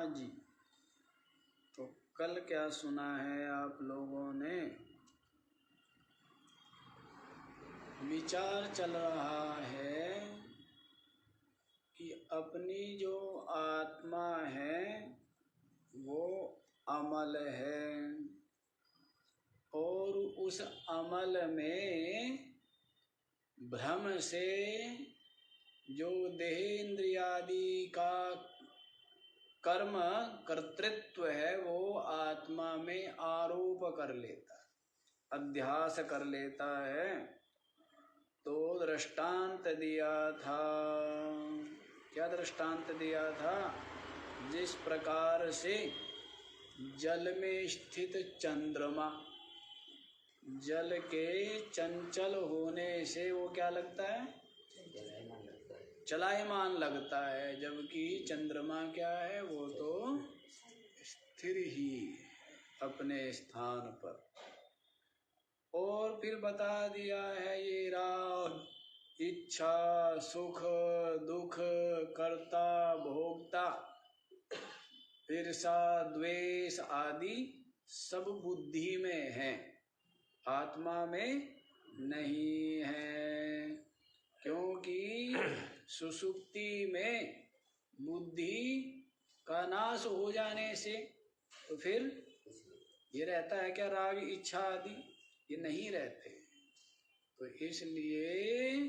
जी। तो कल क्या सुना है आप लोगों ने? विचार चल रहा है कि अपनी जो आत्मा है वो अमल है और उस अमल में भ्रम से जो देहेंद्रियादि का कर्म कर्तृत्व है वो आत्मा में आरोप कर लेता है, अध्यास कर लेता है। तो दृष्टांत दिया था, क्या दृष्टांत दिया था? जिस प्रकार से जल में स्थित चंद्रमा जल के चंचल होने से वो क्या लगता है? चलायमान लगता है, जबकि चंद्रमा क्या है? वो तो स्थिर ही अपने स्थान पर। और फिर बता दिया है ये राग, इच्छा, सुख, दुख, कर्ता, भोक्ता, ईर्षा, द्वेष आदि सब बुद्धि में है, आत्मा में नहीं है। क्योंकि सुषुप्ति में बुद्धि का नाश हो जाने से तो फिर ये रहता है क्या? राग, इच्छा आदि ये नहीं रहते। तो इसलिए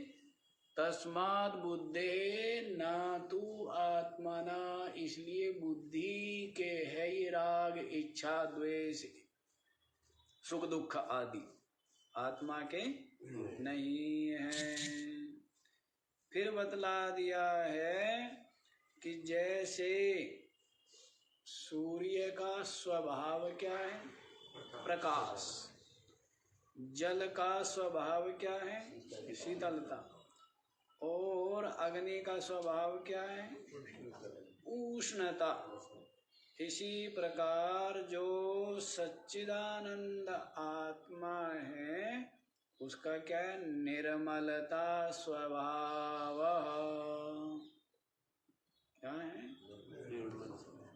तस्मात् बुद्धे न तु आत्मना, इसलिए बुद्धि के है ये राग, इच्छा, द्वेष, सुख दुख आदि, आत्मा के नहीं है। फिर बतला दिया है कि जैसे सूर्य का स्वभाव क्या है? प्रकाश। जल का स्वभाव क्या है? शीतलता। और अग्नि का स्वभाव क्या है? उष्णता। इसी प्रकार जो सच्चिदानंद आत्मा है उसका क्या है? निर्मलता स्वभाव। क्या है?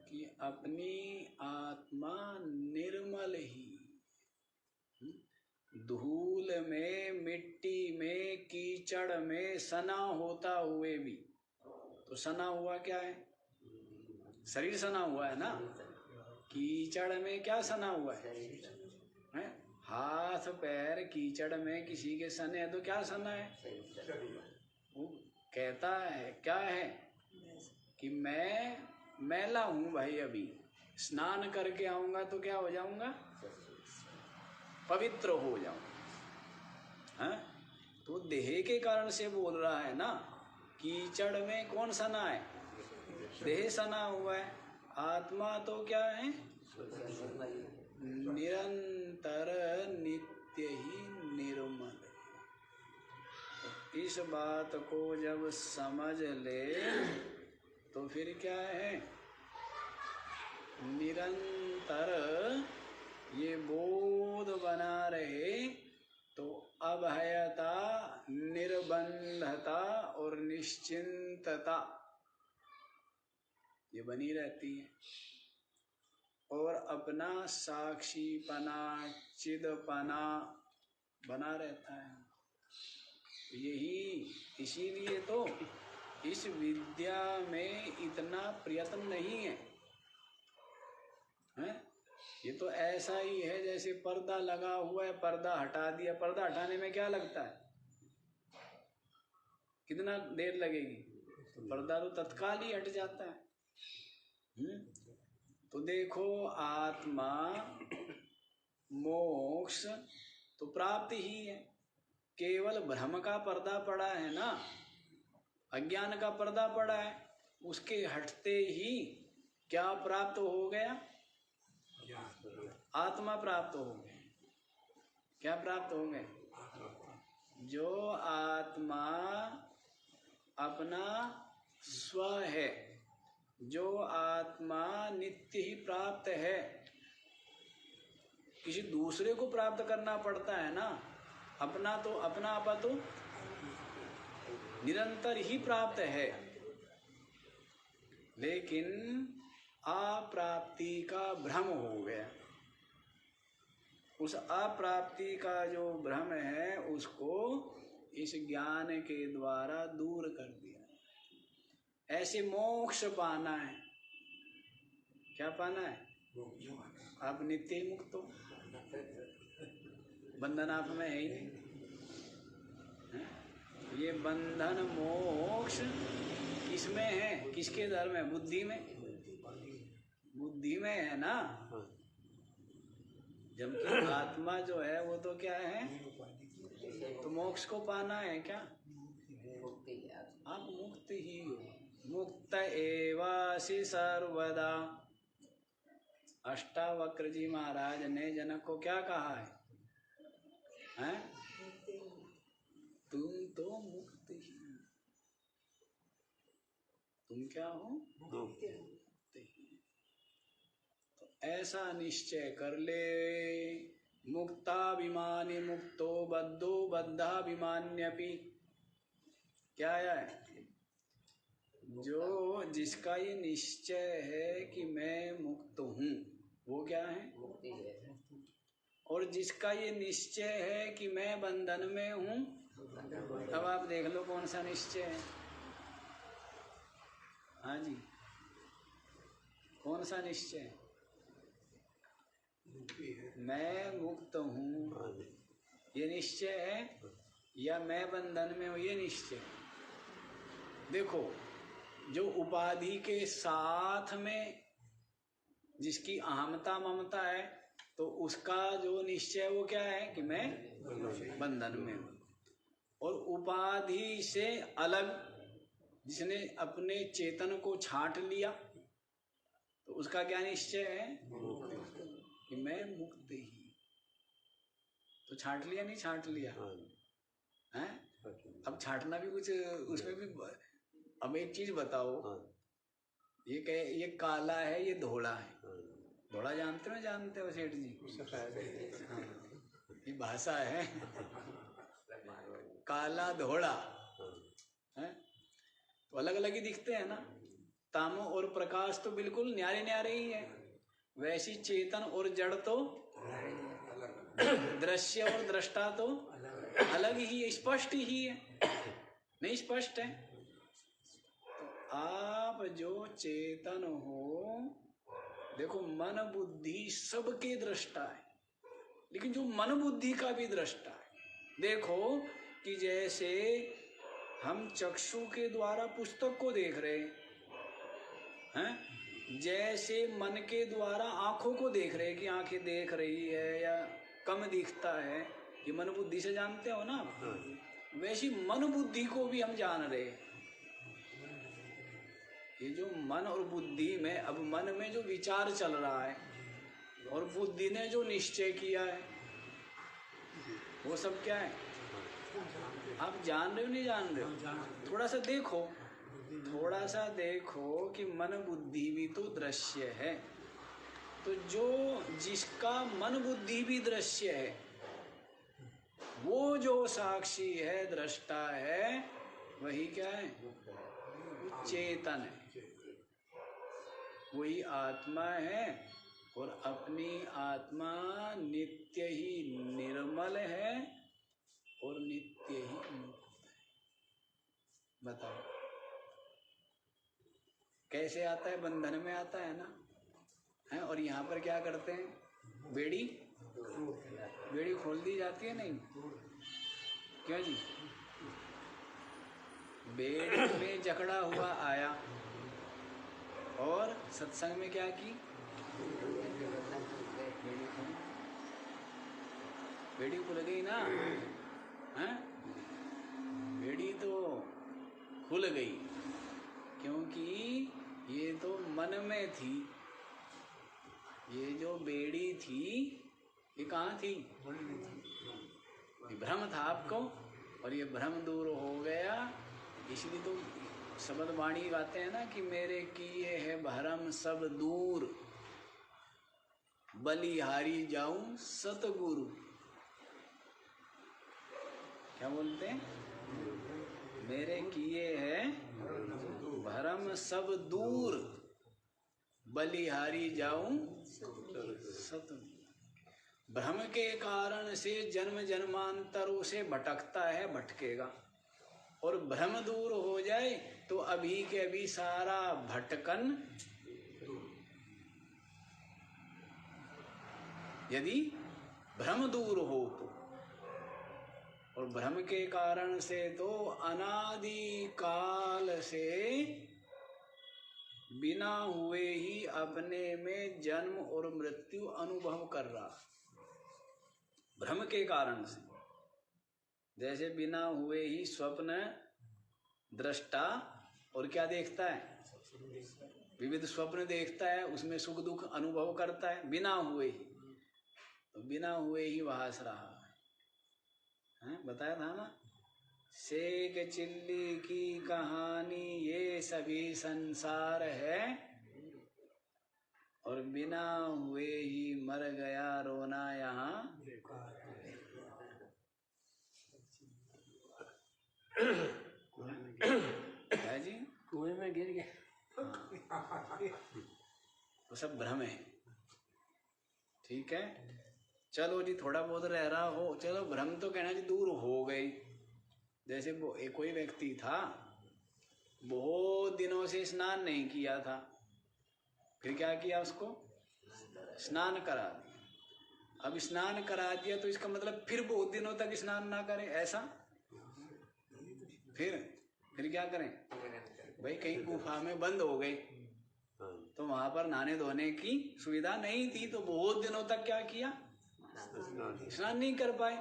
कि अपनी आत्मा निर्मल ही, धूल में, मिट्टी में, कीचड़ में सना होता हुए भी, तो सना हुआ क्या है? शरीर सना हुआ है ना। कीचड़ में क्या सना हुआ है? हाथ पैर कीचड़ में किसी के सने तो क्या सना है? वो कहता है क्या है कि मैं मैला हूं भाई, अभी स्नान करके आऊंगा तो क्या हो जाऊंगा? पवित्र हो जाऊंगा। तो देह के कारण से बोल रहा है ना। कीचड़ में कौन सना है? देह सना हुआ है। आत्मा तो क्या है? निरंतर नित्य ही निर्मल है। तो इस बात को जब समझ ले तो फिर क्या है? निरंतर ये बोध बना रहे तो अभयता, निर्बंधता और निश्चिंतता ये बनी रहती है। और अपना साक्षीपना, चिदपना बना रहता है। यही इसीलिए तो इस विद्या में इतना प्रयत्न नहीं है, हैं? ये तो ऐसा ही है जैसे पर्दा लगा हुआ है, पर्दा हटा दिया। पर्दा हटाने में क्या लगता है? कितना देर लगेगी? तो पर्दा तो तत्काल ही हट जाता है। तो देखो, आत्मा मोक्ष तो प्राप्त ही है, केवल भ्रम का पर्दा पड़ा है ना, अज्ञान का पर्दा पड़ा है। उसके हटते ही क्या प्राप्त हो गया? आत्मा प्राप्त हो गए। क्या प्राप्त हो गए? जो आत्मा अपना स्व है, जो आत्मा नित्य ही प्राप्त है, किसी दूसरे को प्राप्त करना पड़ता है ना। अपना तो अपना आपा तो निरंतर ही प्राप्त है। लेकिन अप्राप्ति का भ्रम हो गया। उस अप्राप्ति का जो भ्रम है उसको इस ज्ञान के द्वारा दूर कर दिया। ऐसे मोक्ष पाना है। क्या पाना है? आप नित्य ही मुक्त हो, बंधन आप में है ही नहीं। ये बंधन मोक्ष किसमें है? किसके धर्म है? बुद्धि में। बुद्धि में है ना। जबकि आत्मा जो है वो तो क्या है? तो मोक्ष को पाना है क्या? आप मुक्त ही हो। मुक्त एवासि सर्वदा। अष्टावक्र जी महाराज ने जनक को क्या कहा है? हैं? तुम तो मुक्त ही। तुम क्या हो? मुक्त ही। तो ऐसा निश्चय कर ले। मुक्ताभिमानी मुक्तो बद्धो बद्धाभिमान्यपि। क्या है? जो जिसका ये निश्चय है कि मैं मुक्त हूँ, वो क्या है? मुक्ति है। और जिसका ये निश्चय है कि मैं बंधन में हूँ, अब आप देख लो कौन सा निश्चय है। हाँ जी, कौन सा निश्चय है? मैं मुक्त हूँ ये निश्चय है, या मैं बंधन में हूँ ये निश्चय? देखो, जो उपाधि के साथ में जिसकी अहमता ममता है, तो उसका जो निश्चय वो क्या है? कि मैं बंधन में हूँ। और उपाधि से अलग जिसने अपने चेतन को छांट लिया, तो उसका क्या निश्चय है? कि मैं मुक्त ही। तो छांट लिया नहीं छांट लिया? हैं? अब छांटना भी कुछ उसमें भी। अब एक चीज बताओ, ये काला है, ये धोला है। धोला जानते हो? जानते हो सेठ जी? हाँ, ये भाषा है। काला धोला है तो अलग अलग ही दिखते हैं ना। तामो और प्रकाश तो बिल्कुल न्यारे न्यारे ही है। वैसी चेतन और जड़ तो दृश्य और दृष्टा तो अलग ही है, स्पष्ट ही है। नहीं स्पष्ट है? तो आप जो चेतन हो, देखो मन बुद्धि सबके दृष्टा है, लेकिन जो मन बुद्धि का भी दृष्टा है। देखो कि जैसे हम चक्षु के द्वारा पुस्तक को देख रहे हैं, जैसे मन के द्वारा आंखों को देख रहे हैं कि आंखें देख रही है या कम दिखता है, ये मन बुद्धि से जानते हो ना। वैसी मन बुद्धि को भी हम जान रहे हैं। ये जो मन और बुद्धि में, अब मन में जो विचार चल रहा है और बुद्धि ने जो निश्चय किया है, वो सब क्या है? आप जान रहे हो नहीं जान रहे हो? थोड़ा सा देखो, थोड़ा सा देखो कि मन बुद्धि भी तो दृश्य है। तो जो जिसका मन बुद्धि भी दृश्य है, वो जो साक्षी है, दृष्टा है, वही क्या है? चेतन है। वही आत्मा है। और अपनी आत्मा नित्य ही निर्मल है और नित्य ही मुक्त है। बताओ कैसे आता है? बंधन में आता है ना है। और यहाँ पर क्या करते हैं? बेड़ी खोल दी जाती है। नहीं क्यों जी? बेड़ी में जकड़ा हुआ आया और सत्संग में क्या की? बेड़ी खुल गई ना। हैं? बेड़ी तो खुल गई क्योंकि ये तो मन में थी। ये जो बेड़ी थी ये कहाँ थी? भ्रम था आपको, और ये भ्रम दूर हो गया। इसलिए तो शब्द वाणी गाते हैं ना कि मेरे किए है भरम सब दूर, बलिहारी जाऊं सतगुरु। क्या बोलते हैं? मेरे किए है भरम सब दूर, बलिहारी जाऊं सत। भ्रम के कारण से जन्म जन्मांतरों से भटकता है, भटकेगा। और भ्रम दूर हो जाए तो अभी के अभी सारा भटकन, यदि भ्रम दूर हो तो। और भ्रम के कारण से तो अनादि काल से बिना हुए ही अपने में जन्म और मृत्यु अनुभव कर रहा, भ्रम के कारण से। जैसे बिना हुए ही स्वप्न दृष्टा और क्या देखता है, विविध स्वप्न देखता है, उसमें सुख दुख अनुभव करता है बिना हुए ही। तो बिना हुए ही वास रहा है, बताया था ना। शेख चिल्ली की कहानी ये सभी संसार है, और बिना हुए ही मर गया रोना यहाँ। है जी, कुएं में गिर गया। वो सब भ्रम है, ठीक है। चलो जी, थोड़ा बहुत रह रहा हो, चलो भ्रम तो कहना जी दूर हो गई। जैसे एक कोई व्यक्ति था, बहुत दिनों से स्नान नहीं किया था, फिर क्या किया, उसको स्नान करा दिया। अब स्नान करा दिया तो इसका मतलब फिर बहुत दिनों तक स्नान ना करें, ऐसा। फिर क्या करें भाई, कहीं गुफा में बंद हो गए तो वहां पर नहाने धोने की सुविधा नहीं थी, तो बहुत दिनों तक क्या किया, स्नान नहीं कर पाए।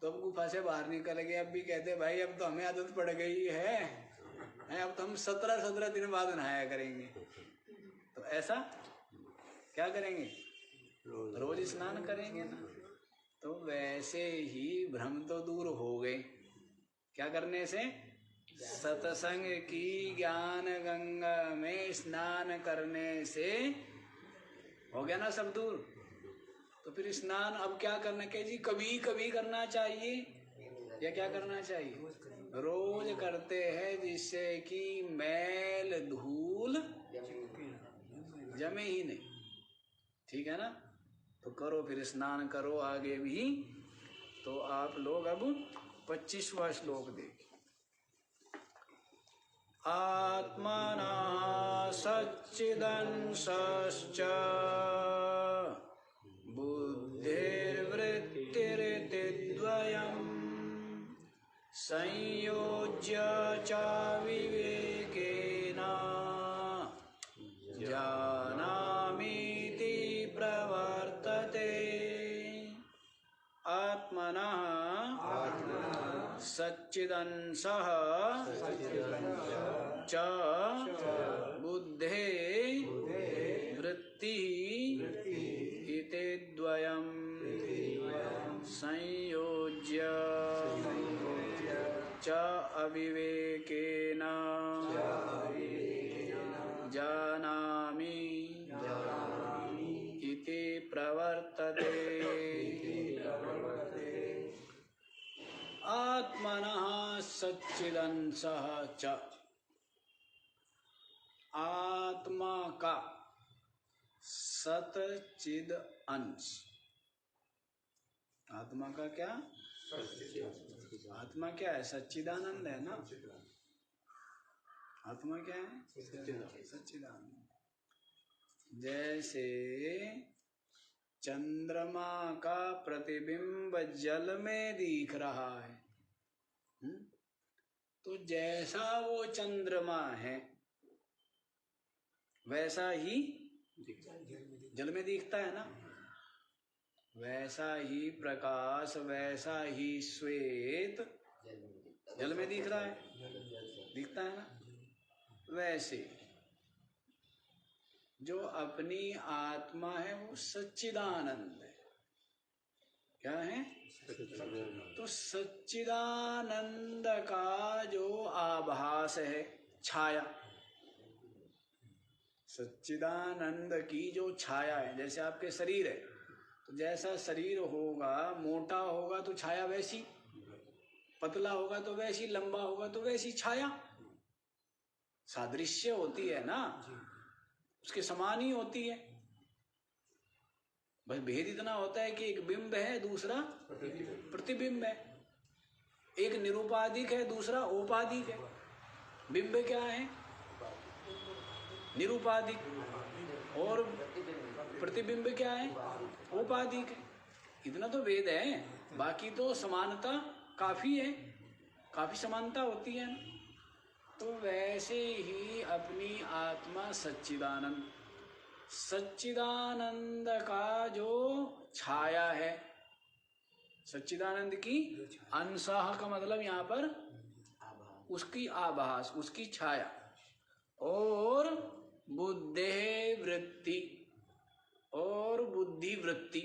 तो अब गुफा से बाहर निकल गए। अब भी कहते भाई अब तो हमें आदत पड़ गई है, अब तो हम 17 दिन बाद नहाया करेंगे। तो ऐसा क्या करेंगे, रोज स्नान करेंगे ना। तो वैसे ही भ्रम तो दूर हो गए, क्या करने से, सत्संग की ज्ञान गंगा में स्नान करने से हो गया ना सब दूर। तो फिर स्नान अब क्या करना चाहिए जी, कभी कभी करना चाहिए या क्या करना चाहिए, रोज करते हैं, जिससे कि मैल धूल जमे ही नहीं, ठीक है ना। तो करो, फिर स्नान करो आगे भी। तो आप लोग अब 25वां श्लोक देखिए। आत्मना सच्चिदंशश्च बुद्धिर्वृत्तिरिति द्वयम् संयोज्य च विवेकेन जानामीति प्रवर्तते। आत्मनः सच्चिदंशः च बुद्धे वृत्तिः इति द्वयम् संयोज्य च अविवेकेन जानामि इति प्रवर्तते। आत्मनः सच्चिदंशः च, आत्मा का सच्चिद अंश। आत्मा का क्या, आत्मा क्या है, सच्चिदानंद है ना। आत्मा क्या है, सच्चिदानंद। जैसे चंद्रमा का प्रतिबिंब जल में दिख रहा है, तो जैसा वो चंद्रमा है वैसा ही जल में दिखता है ना। वैसा ही प्रकाश, वैसा ही श्वेत जल में दिख रहा है, दिखता है ना। वैसे जो अपनी आत्मा है वो सच्चिदानंद है। क्या है, तो सच्चिदानंद का जो आभास है, छाया, सच्चिदानंद की जो छाया है। जैसे आपके शरीर है, तो जैसा शरीर होगा, मोटा होगा तो छाया वैसी, पतला होगा तो वैसी, लंबा होगा तो वैसी छाया, सादृश्य होती है ना। उसके समान ही होती है। बस भेद इतना होता है कि एक बिंब है, दूसरा प्रतिबिंब है। एक निरुपाधिक है, दूसरा औपाधिक है। बिंब क्या है? निरुपाधिक। और प्रतिबिंब क्या है? औपाधिक है। इतना तो भेद है, बाकी तो समानता काफी है, काफी समानता होती है। तो वैसे ही अपनी आत्मा सच्चिदानंद, सच्चिदानंद का जो छाया है, सच्चिदानंद की अंशः का मतलब यहाँ पर उसकी आभास, उसकी छाया। और बुद्धे वृत्ति, और बुद्धि वृत्ति,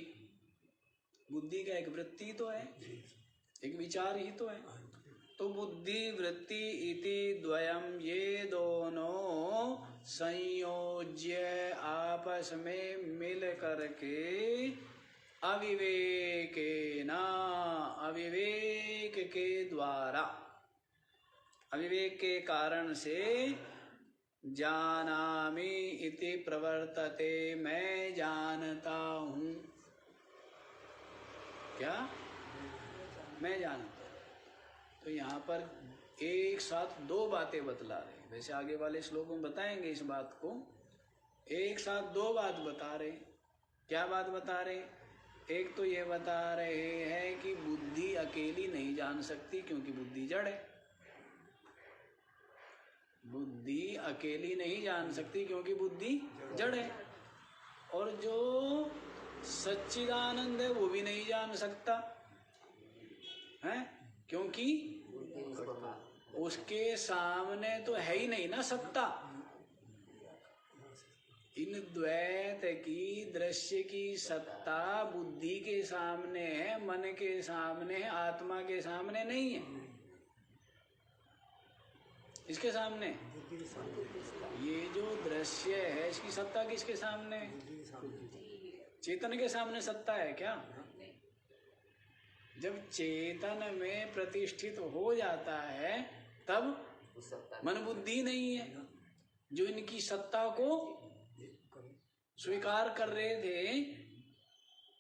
बुद्धि का एक वृत्ति तो है, एक विचार ही तो है। तो बुद्धि वृत्ति इति द्वयम, ये दोनों संयोज्य आपस में मिल करके अविवेकेना, अविवेक के द्वारा, अविवेक के कारण से जानामि इति प्रवर्तते, मैं जानता हूँ। क्या? मैं जानता। तो यहाँ पर एक साथ दो बातें बतला रहे हैं। वैसे आगे वाले श्लोकों में बताएंगे इस बात को। एक साथ दो बात बता रहे। क्या बात बता रहे? एक तो ये बता रहे हैं कि बुद्धि अकेली नहीं जान सकती, क्योंकि बुद्धि जड़ है। बुद्धि अकेली नहीं जान सकती क्योंकि बुद्धि जड़ है। और जो सच्चिदानंद है वो भी नहीं जान सकता है, क्योंकि उसके सामने तो है ही नहीं ना सत्ता। इन द्वैत की, दृश्य की सत्ता बुद्धि के सामने है, मन के सामने है, आत्मा के सामने नहीं है। इसके सामने ये जो दृश्य है, इसकी सत्ता किसके सामने है? चेतन के सामने सत्ता है क्या? जब चेतन में प्रतिष्ठित हो जाता है तब मन बुद्धि नहीं है। जो इनकी सत्ता को स्वीकार कर रहे थे,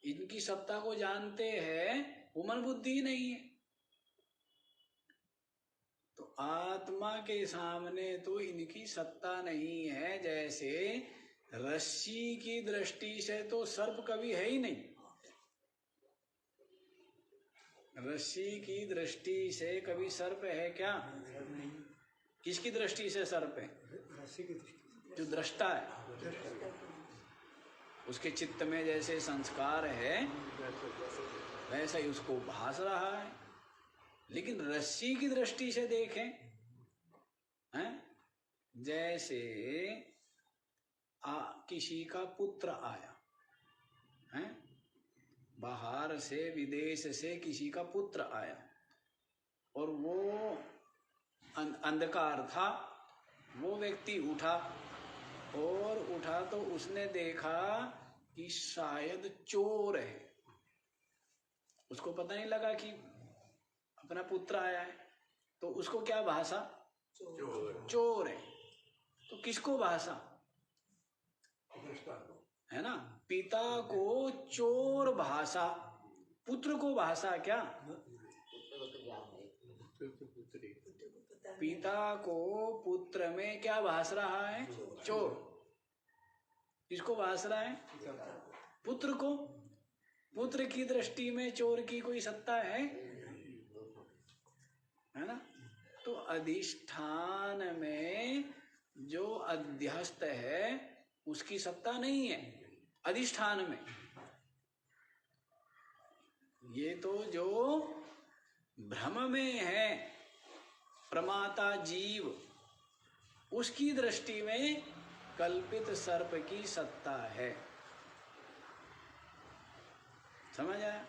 इनकी सत्ता को जानते हैं, वो मन बुद्धि नहीं है। तो आत्मा के सामने तो इनकी सत्ता नहीं है। जैसे रस्सी की दृष्टि से तो सर्प कभी है ही नहीं। रस्सी की दृष्टि से कभी सर्प है क्या? किसकी दृष्टि से सर्प है? जो दृष्टा है, उसके चित्त में जैसे संस्कार है वैसा ही उसको भास रहा है। लेकिन रस्सी की दृष्टि से देखें, हैं? जैसे किसी का पुत्र आया है, बाहर से, विदेश से किसी का पुत्र आया, और वो अंधकार था। वो व्यक्ति उठा, और उठा तो उसने देखा कि शायद चोर है। उसको पता नहीं लगा कि अपना पुत्र आया है, तो उसको क्या भाषा? चोर है। तो किसको भाषा है ना? पिता को चोर भाषा, पुत्र को भाषा क्या? पिता को पुत्र में क्या भास रहा है? चोर। किसको भास रहा है? पुत्र को। पुत्र की दृष्टि में चोर की कोई सत्ता है ना? तो अधिष्ठान में जो अध्यस्त है उसकी सत्ता नहीं है अधिष्ठान में। ये तो जो भ्रम में है प्रमाता जीव, उसकी दृष्टि में कल्पित सर्प की सत्ता है। समझ आया?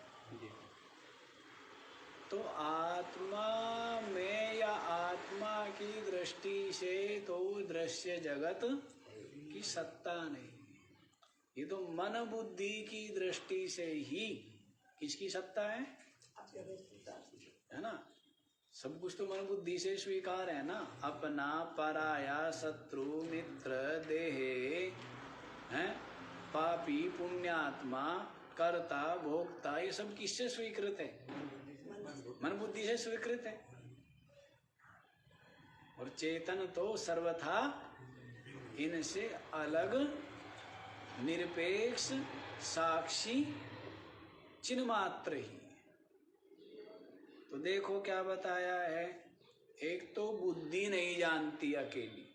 तो आत्मा में या आत्मा की दृष्टि से तो दृश्य जगत की सत्ता नहीं। ये तो मन बुद्धि की दृष्टि से ही किसकी सत्ता है ना? सब कुछ तो मन बुद्धि से स्वीकार है ना। अपना, पराया, शत्रु, मित्र, देहे, पापी, पुण्यात्मा, कर्ता, भोक्ता, ये सब किससे स्वीकृत है? मन बुद्धि से स्वीकृत है। और चेतन तो सर्वथा इनसे अलग, निरपेक्ष, साक्षी, चिन्ह मात्र ही। तो देखो क्या बताया है, एक तो बुद्धि नहीं जानती अकेली,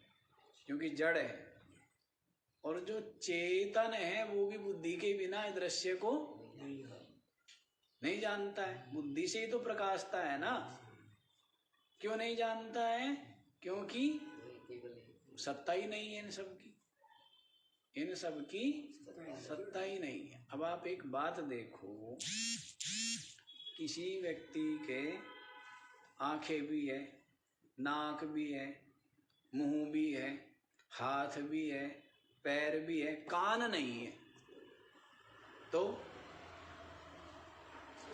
क्योंकि जड़ है, और जो चेतन है वो भी बुद्धि के बिना दृश्य को नहीं जानता है। बुद्धि से ही तो प्रकाशता है ना। क्यों नहीं जानता है? क्योंकि सत्ता ही नहीं है इन सब की, इन सब की सत्ता ही नहीं है। अब आप एक बात देखो, किसी व्यक्ति के आंखें भी है, नाक भी है, मुंह भी है, हाथ भी है, पैर भी है, कान नहीं है, तो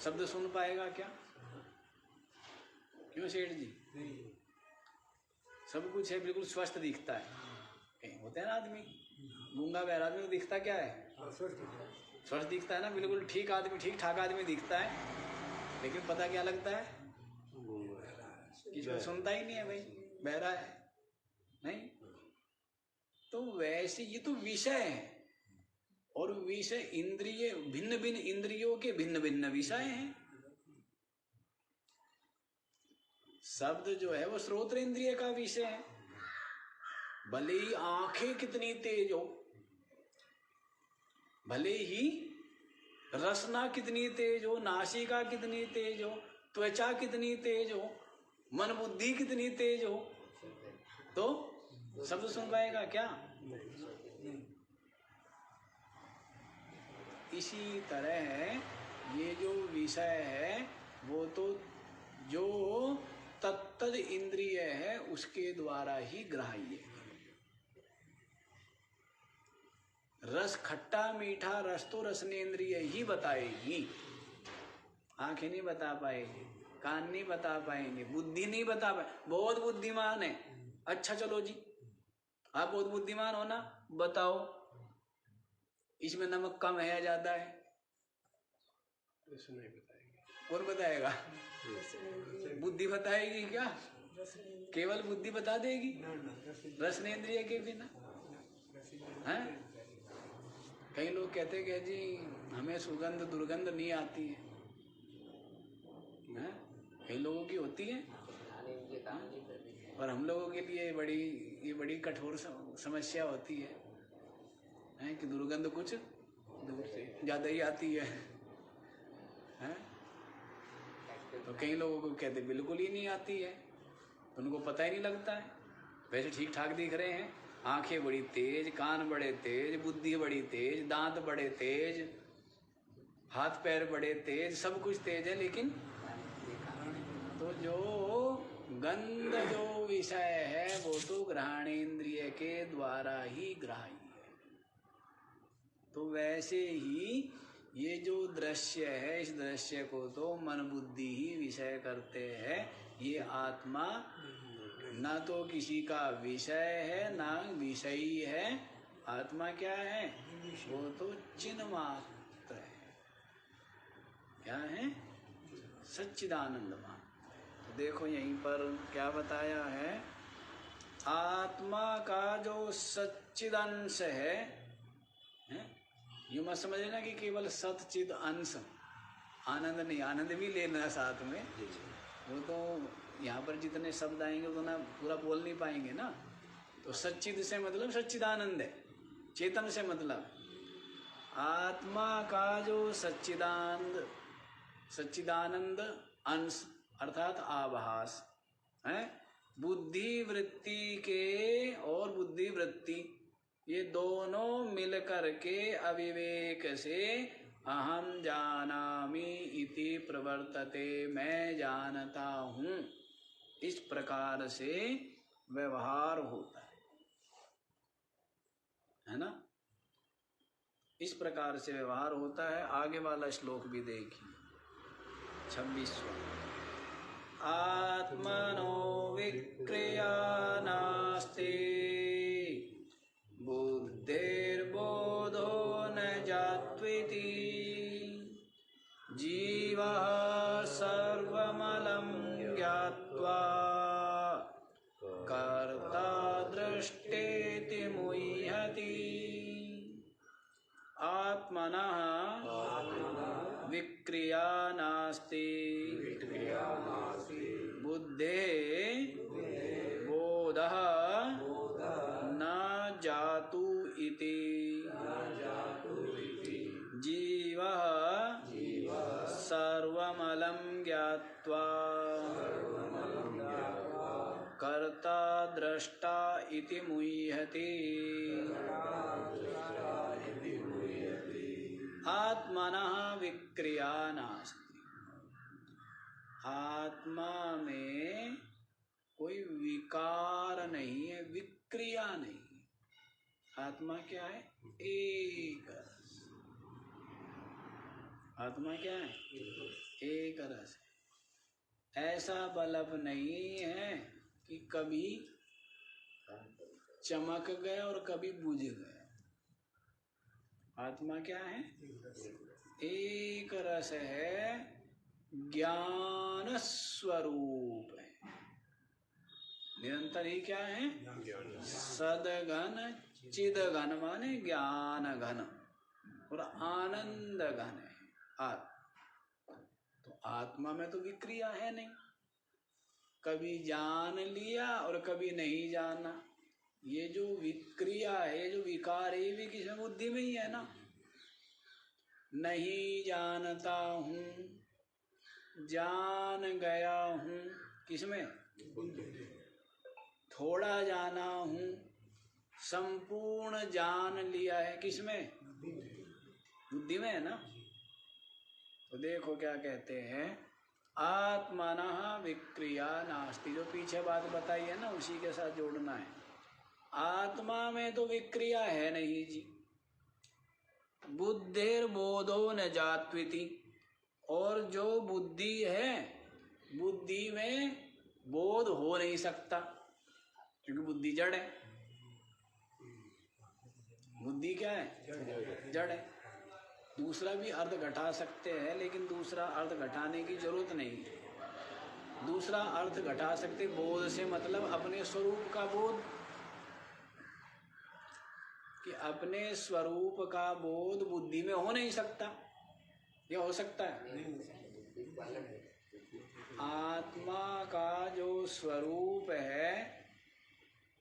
शब्द सुन पाएगा क्या? क्यों सेठ जी? सब कुछ है, बिल्कुल स्वस्थ दिखता है। कहीं होता है ना आदमी, गूंगा बहरा आदमी को दिखता क्या है? स्वस्थ दिखता है ना, बिल्कुल ठीक आदमी, ठीक ठाक आदमी दिखता है, लेकिन पता क्या लगता है? किसी को सुनता ही नहीं है भाई, बहरा है नहीं। तो वैसे ये तो विषय है, और विषय इंद्रिय, भिन्न भिन्न इंद्रियों के भिन्न भिन्न विषय हैं। शब्द जो है वो श्रोत्र इंद्रिय का विषय है। भले ही आंखें कितनी तेज हो, भले ही रसना कितनी तेज हो, नासिका कितनी तेज हो, त्वचा कितनी तेज हो, मन बुद्धि कितनी तेज हो, तो शब्द सुन पाएगा क्या? इसी तरह ये जो विषय है वो तो जो तत्तद इंद्रिय है उसके द्वारा ही ग्राह्य है। रस खट्टा मीठा रस तो रसनेन्द्रिय ही बताएगी, आंखें नहीं बता पाएगी, कान नहीं बता पाएंगे, बुद्धि नहीं बता पाए। बहुत बुद्धिमान है, अच्छा चलो जी आप बहुत बुद्धिमान हो ना, बताओ इसमें नमक कम है या ज्यादा है? नहीं बताएगी। कौन बताएगा? बुद्धि बताएगी क्या? केवल बुद्धि बता देगी, रसनेन्द्रिय के बिना। हैं? कई लोग कहते हैं जी हमें सुगंध दुर्गंध नहीं आती है, हैं? कई लोगों की होती है, और हम लोगों के लिए ये बड़ी कठोर समस्या होती है, हैं कि दुर्गंध कुछ दूर से ज्यादा ही आती है, हैं? तो कई लोगों को कहते बिल्कुल ही नहीं आती है, तो उनको पता ही नहीं लगता है। वैसे ठीक ठाक दिख रहे हैं, आंखें बड़ी तेज, कान बड़े तेज, बुद्धि बड़ी तेज, दांत बड़े तेज, हाथ पैर बड़े तेज, सब कुछ तेज है, लेकिन तो जो गंध जो विषय है वो तो ग्रहणेन्द्रिय के द्वारा ही ग्राह्य है। तो वैसे ही ये जो दृश्य है, इस दृश्य को तो मन बुद्धि ही विषय करते हैं। ये आत्मा न तो किसी का विषय है ना विषयी है। आत्मा क्या है? वो तो चिन्ह मात्र है। क्या है? सच्चिदानंद मात्र। तो देखो यहीं पर क्या बताया है, आत्मा का जो सच्चिदांश है, यूं मत समझना कि केवल सच्चिद अंश, आनंद नहीं, आनंद भी लेना साथ में। वो तो यहाँ पर जितने शब्द आएंगे वो ना पूरा बोल नहीं पाएंगे ना। तो सच्चिद से मतलब सच्चिदानंद है, चेतन से मतलब आत्मा का जो सच्चिदानंद अंश अर्थात आभास है, बुद्धि वृत्ति के और बुद्धि वृत्ति ये दोनों मिलकर के अविवेक से अहम जानामि इति प्रवर्तते, मैं जानता हूँ, इस प्रकार से व्यवहार होता है ना। इस प्रकार से व्यवहार होता है। आगे वाला श्लोक भी देखिए, 26वां। आत्मनो विक्रिया नास्ति बुद्धिर्बोधो न जीवः सर्वमलं ज्ञात्वा कर्ता दृष्टेति मुह्यति। आत्मनः विक्रिया नास्ति बुद्धेः बोधः न जातु इति। जीवः सर्वमलं ज्ञात्वा कर्ता द्रष्टा इति मुह्यति। आत्मनः विक्रिया नास्ति। आत्मा में कोई विकार नहीं है, विक्रिया नहीं है। आत्मा क्या है? एक रस। आत्मा क्या है? एक रस है। ऐसा बल्ब नहीं है कि कभी चमक गया और कभी बुझ गया। आत्मा क्या है? एक रस है, ज्ञान स्वरूप है। निरंतर ही क्या है? सदघन चिदघन माने ज्ञान घन और आनंद घन है। तो आत्मा में तो विक्रिया है नहीं, कभी जान लिया और कभी नहीं जाना। ये जो विक्रिया है, ये जो विकार है, ये भी किसी बुद्धि में ही है ना। नहीं जानता हूँ, जान गया हूँ, किसमें? थोड़ा जाना हूँ, संपूर्ण जान लिया है, किसमें? बुद्धि में है ना। तो देखो क्या कहते हैं, आत्मनः विक्रिया नास्ति। जो पीछे बात बताई है ना, उसी के साथ जोड़ना है। आत्मा में तो विक्रिया है नहीं जी। बुद्धिर्बोधो न जात्विति। और जो बुद्धि है, बुद्धि में बोध हो नहीं सकता, क्योंकि बुद्धि जड़ है। बुद्धि क्या है? जड़ है। दूसरा भी अर्थ घटा सकते हैं, लेकिन दूसरा अर्थ घटाने की जरूरत नहीं। दूसरा अर्थ घटा सकते, बोध से मतलब अपने स्वरूप का बोध, कि अपने स्वरूप का बोध बुद्धि में हो नहीं सकता। ये हो सकता है? आत्मा का जो स्वरूप है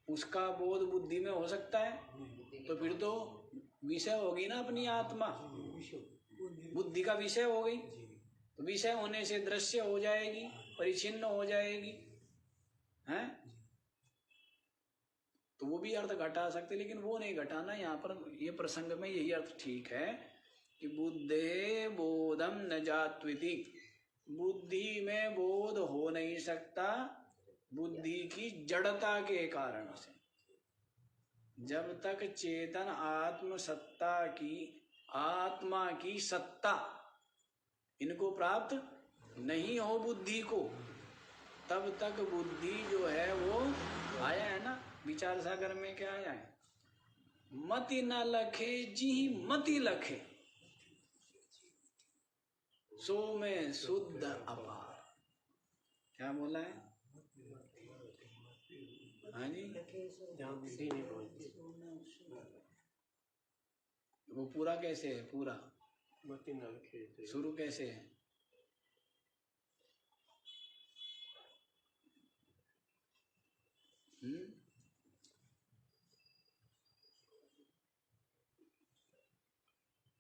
उसका बोध बुद्धि में हो सकता है? तो फिर तो विषय होगी ना अपनी आत्मा, बुद्धि का विषय हो गई। तो विषय होने से दृश्य हो जाएगी, परिचिन्न हो जाएगी, हैं? तो वो भी अर्थ घटा सकते, लेकिन वो नहीं घटाना। यहाँ पर ये प्रसंग में यही अर्थ ठीक है कि बुद्धे बोधम न जात्विति। बुद्धि में बोध हो नहीं सकता, बुद्धि की जड़ता के कारण से। जब तक चेतन आत्म सत्ता की, आत्मा की सत्ता इनको प्राप्त नहीं हो बुद्धि को, तब तक बुद्धि जो है वो आया है ना विचार सागर में। क्या आया है? मति न लखे जी मति लखे, सो में शुद्ध अपार। क्या बोला है? हाँ जी, वो पूरा कैसे है? पूरा शुरू कैसे है?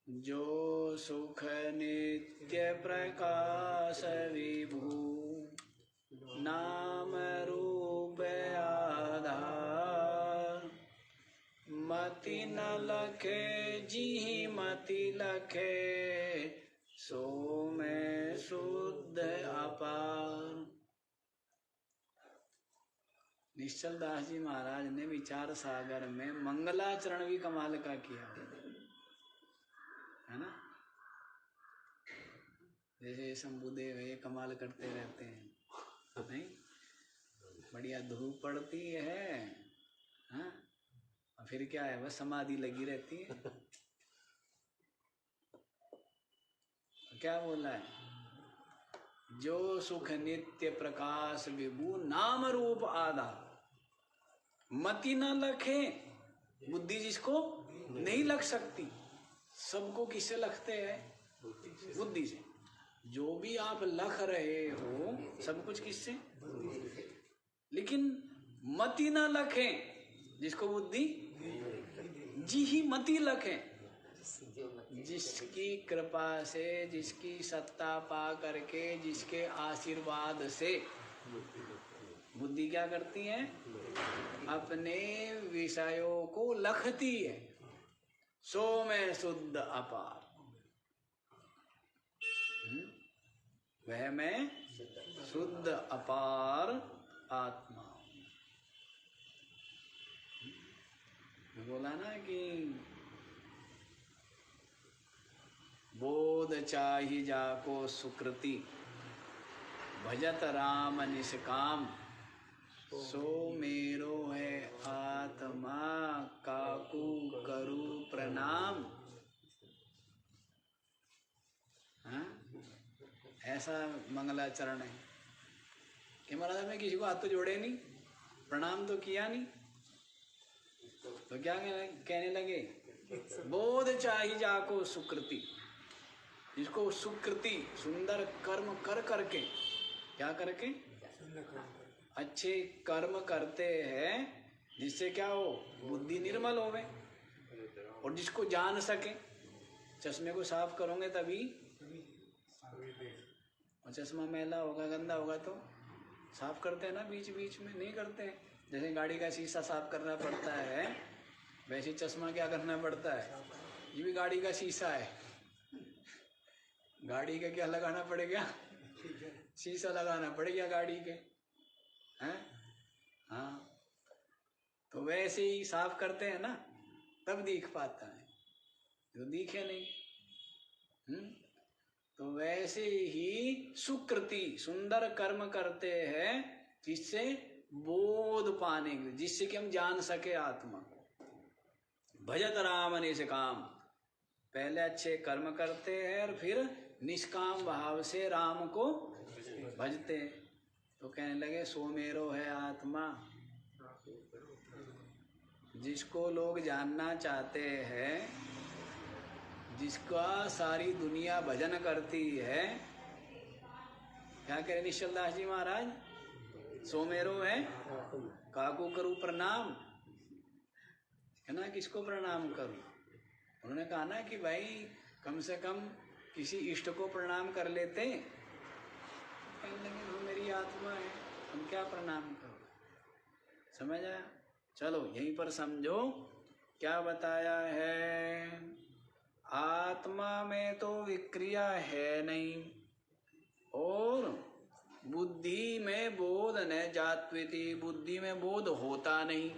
जो सुख नित्य प्रकाश विभू, नाम रूप आधार, मति न लखे जी मति लखे, सो में शुद्ध अपार। निश्चल दास जी महाराज ने विचार सागर में मंगलाचरण भी कमाल का किया है ना। जैसे शंभुदेव ये कमाल करते रहते हैं, नहीं? बढ़िया धूप पड़ती है, हाँ? और फिर क्या है, बस समाधि लगी रहती है। क्या बोला है? जो सुख नित्य प्रकाश विभू नाम रूप आधा मति न लखे। बुद्धि जिसको नहीं लग सकती, सबको किससे लगते हैं? बुद्धि से। जो भी आप लख रहे हो सब कुछ किससे? लेकिन मति न लखे, जिसको बुद्धि जी ही मति लखे, जिसकी कृपा से, जिसकी सत्ता पा करके, जिसके आशीर्वाद से बुद्धि क्या करती है? अपने विषयों को लखती है। सो मैं शुद्ध अपार, वह मैं शुद्ध अपार आत्मा। बोला ना कि बोध चाहि जाको सुकृति भजत राम निष्काम सो मेरो है आत्मा काकू करू प्रणाम। हाँ? ऐसा मंगलाचरण है कि महाराज में किसी को हाथ तो जोड़े नहीं, प्रणाम तो किया नहीं, तो क्या कहने लगे? बोध चाहि जाको सुकृति, जिसको सुकृति सुंदर कर्म कर करके, क्या करके? अच्छे कर्म करते हैं, जिससे क्या हो? बुद्धि निर्मल होवे, और जिसको जान सके। चश्मे को साफ करोगे तभी, और चश्मा मैला होगा, गंदा होगा तो साफ करते हैं ना, बीच बीच में नहीं करते हैं। जैसे गाड़ी का शीशा साफ करना पड़ता है, वैसे चश्मा क्या करना पड़ता है? ये भी गाड़ी का शीशा है। गाड़ी का क्या लगाना पड़ेगा? शीशा लगाना पड़ेगा गाड़ी के, हैं? हाँ, तो वैसे ही साफ करते हैं ना, तब दिख पाता है, तो दिखे नहीं। तो वैसे ही सुकृति सुंदर कर्म करते हैं, जिससे बोध पाने के, जिससे कि हम जान सके आत्मा को। भजत राम निष्काम, पहले अच्छे कर्म करते हैं और फिर निष्काम भाव से राम को भजते हैं। तो कहने लगे सो मेरो है आत्मा। जिसको लोग जानना चाहते हैं, जिसका सारी दुनिया भजन करती है, क्या करें निश्चल दास जी महाराज? सो मेरो है काकू करूं प्रणाम, है ना? किसको प्रणाम करूं? उन्होंने कहा ना कि भाई कम से कम किसी इष्ट को प्रणाम कर लेते। कहने लगे वो मेरी आत्मा है, हम क्या प्रणाम करो? समझ आया? चलो यहीं पर समझो क्या बताया है। आत्मा में तो विक्रिया है नहीं, और बुद्धि में बोध न जात्विति, बुद्धि में बोध होता नहीं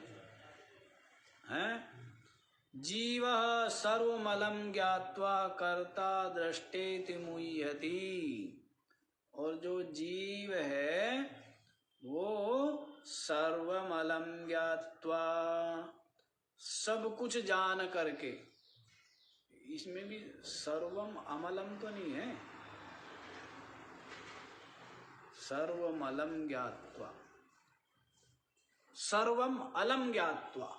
है। जीव सर्वमलम ज्ञात्वा कर्ता दृष्टेति मुह्यति, और जो जीव है वो सर्वमलम ज्ञात्वा, सब कुछ जान करके, इसमें भी सर्वम अमलम तो नहीं है, सर्वमलम ज्ञात्वा, सर्वम अलम ज्ञात्वा,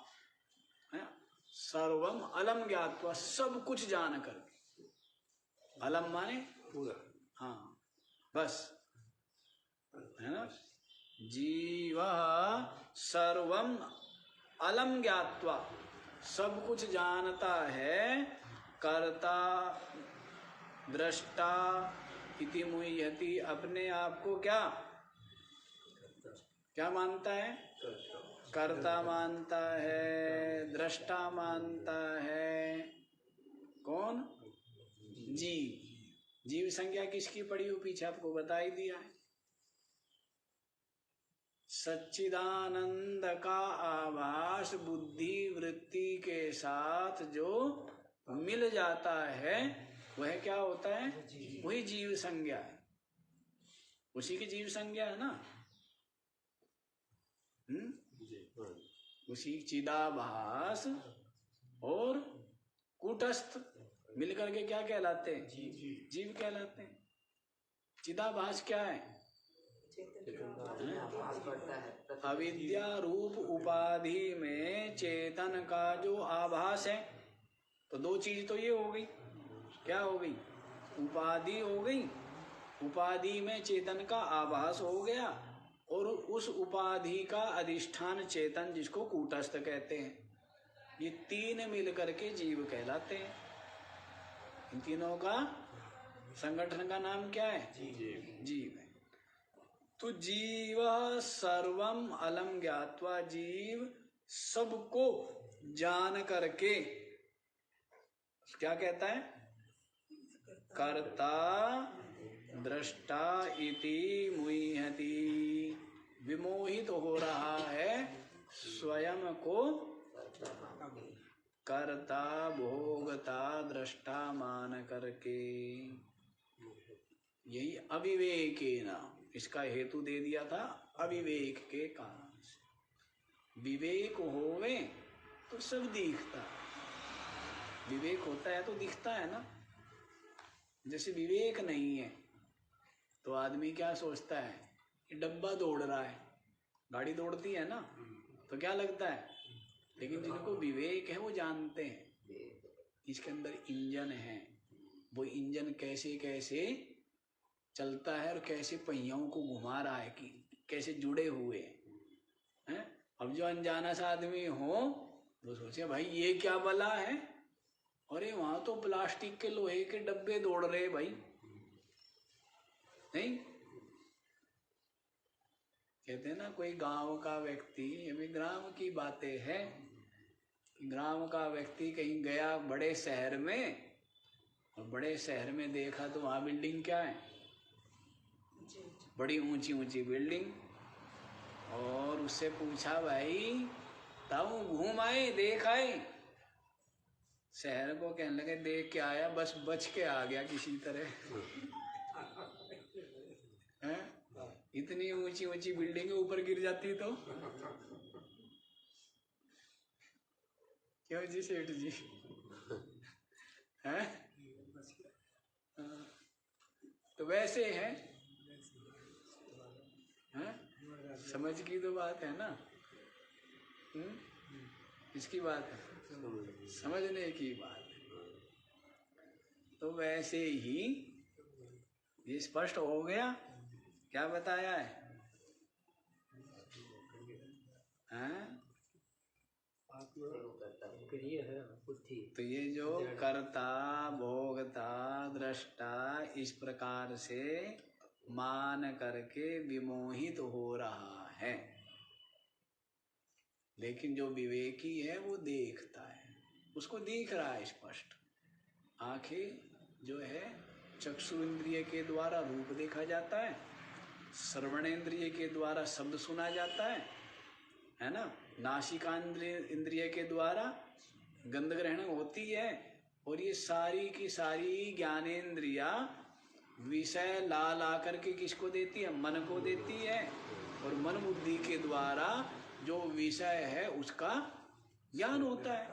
सर्वम अलम ज्ञात्वा, सब कुछ जान करके। अलम माने पूरा, हाँ बस, है ना? जीव सर्वम अलम ज्ञात्वा, सब कुछ जानता है, कर्ता दृष्टा इति मुह्यति, अपने आप को क्या क्या मानता है? कर्ता मानता है, दृष्टा मानता है। कौन? जीव। जीव संज्ञा किसकी पड़ी हो? पीछे आपको बता ही दिया है। सच्चिदानंद का आभास बुद्धि वृत्ति के साथ जो मिल जाता है, वह क्या होता है? वही जीव संज्ञा है, उसी की जीव संज्ञा है ना। उसी चिदाभास और कूटस्थ मिलकर के क्या कहलाते हैं? जीव कहलाते हैं। चिदाभास क्या है? अविद्या रूप उपाधि में चेतन का जो आभास है। तो दो चीज तो ये हो गई, क्या हो गई? उपाधि हो गई, उपाधि में चेतन का आभास हो गया, और उस उपाधि का अधिष्ठान चेतन जिसको कूटस्थ कहते हैं। ये तीन मिलकर के जीव कहलाते हैं। इन तीनों का संगठन का नाम क्या है? जीव है। तो जीव सर्वम अलम ज्ञात्वा, जीव सबको जान करके क्या कहता है? कर्ता दृष्टा इति मुह्यति, विमोहित हो रहा है स्वयं को कर्ता भोगता दृष्टा मान करके। यही अविवेकेन, इसका हेतु दे दिया था अविवेक के कारण से। विवेक होवे तो सब दिखता है, विवेक होता है तो दिखता है ना। जैसे विवेक नहीं है तो आदमी क्या सोचता है कि डब्बा दौड़ रहा है, गाड़ी दौड़ती है ना तो क्या लगता है, लेकिन जिनको विवेक है वो जानते हैं इसके अंदर इंजन है, वो इंजन कैसे कैसे चलता है और कैसे पहियों को घुमा रहा है, कि कैसे जुड़े हुए हैं। अब जो अनजाना सा आदमी हो वो सोचे भाई ये क्या बला है, अरे वहां तो प्लास्टिक के लोहे के डब्बे दौड़ रहे भाई। नहीं कहते ना, कोई गांव का व्यक्ति, अभी ग्राम की बातें हैं, ग्राम का व्यक्ति कहीं गया बड़े शहर में, और बड़े शहर में देखा तो वहां बिल्डिंग क्या है, बड़ी ऊंची ऊंची बिल्डिंग। और उससे पूछा भाई ताऊ घूम आए, देख आए? शहर को कहने लगे देख के आया, बस बच के आ गया किसी तरह। हैं? इतनी ऊंची ऊंची बिल्डिंग ऊपर गिर जाती तो क्यों जी सेठ जी? हैं? तो वैसे है, समझ की तो बात है ना। इसकी बात है, समझने की बात है। तो वैसे ही ये स्पष्ट हो गया, क्या बताया है? तो ये जो कर्ता भोगता दृष्टा इस प्रकार से मान करके विमोहित हो रहा है, लेकिन जो विवेकी है वो देखता है, उसको दिख रहा है स्पष्ट। आंखें जो है चक्षु इंद्रिय के द्वारा रूप देखा जाता है, श्रवणेन्द्रिय के द्वारा शब्द सुना जाता है ना, नासिका इंद्रिय के द्वारा गंध ग्रहण होती है, और ये सारी की सारी ज्ञानेन्द्रिया विषय ला ला करके किसको देती है? मन को देती है, और मन बुद्धि के द्वारा जो विषय है उसका ज्ञान होता है।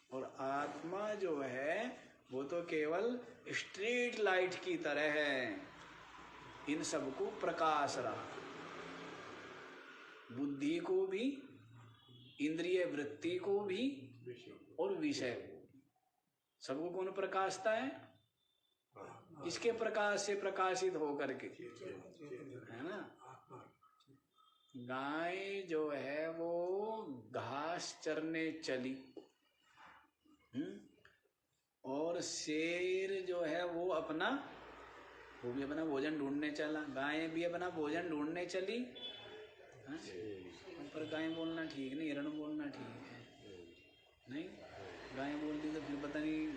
और आत्मा जो है वो तो केवल स्ट्रीट लाइट की तरह है, इन सबको प्रकाश रहा, बुद्धि को भी, इंद्रिय वृत्ति को भी, और विषय को भी। सबको कौन प्रकाशता है? इसके प्रकाश से प्रकाशित होकर के, है ना। गाय जो है वो घास चरने चली, और शेर जो है वो भी अपना भोजन ढूंढने चला, गाय भी अपना भोजन ढूंढने चली। पर गाय बोलना ठीक नहीं, हिरण बोलना ठीक है। नहीं, गाय बोलती तो फिर पता नहीं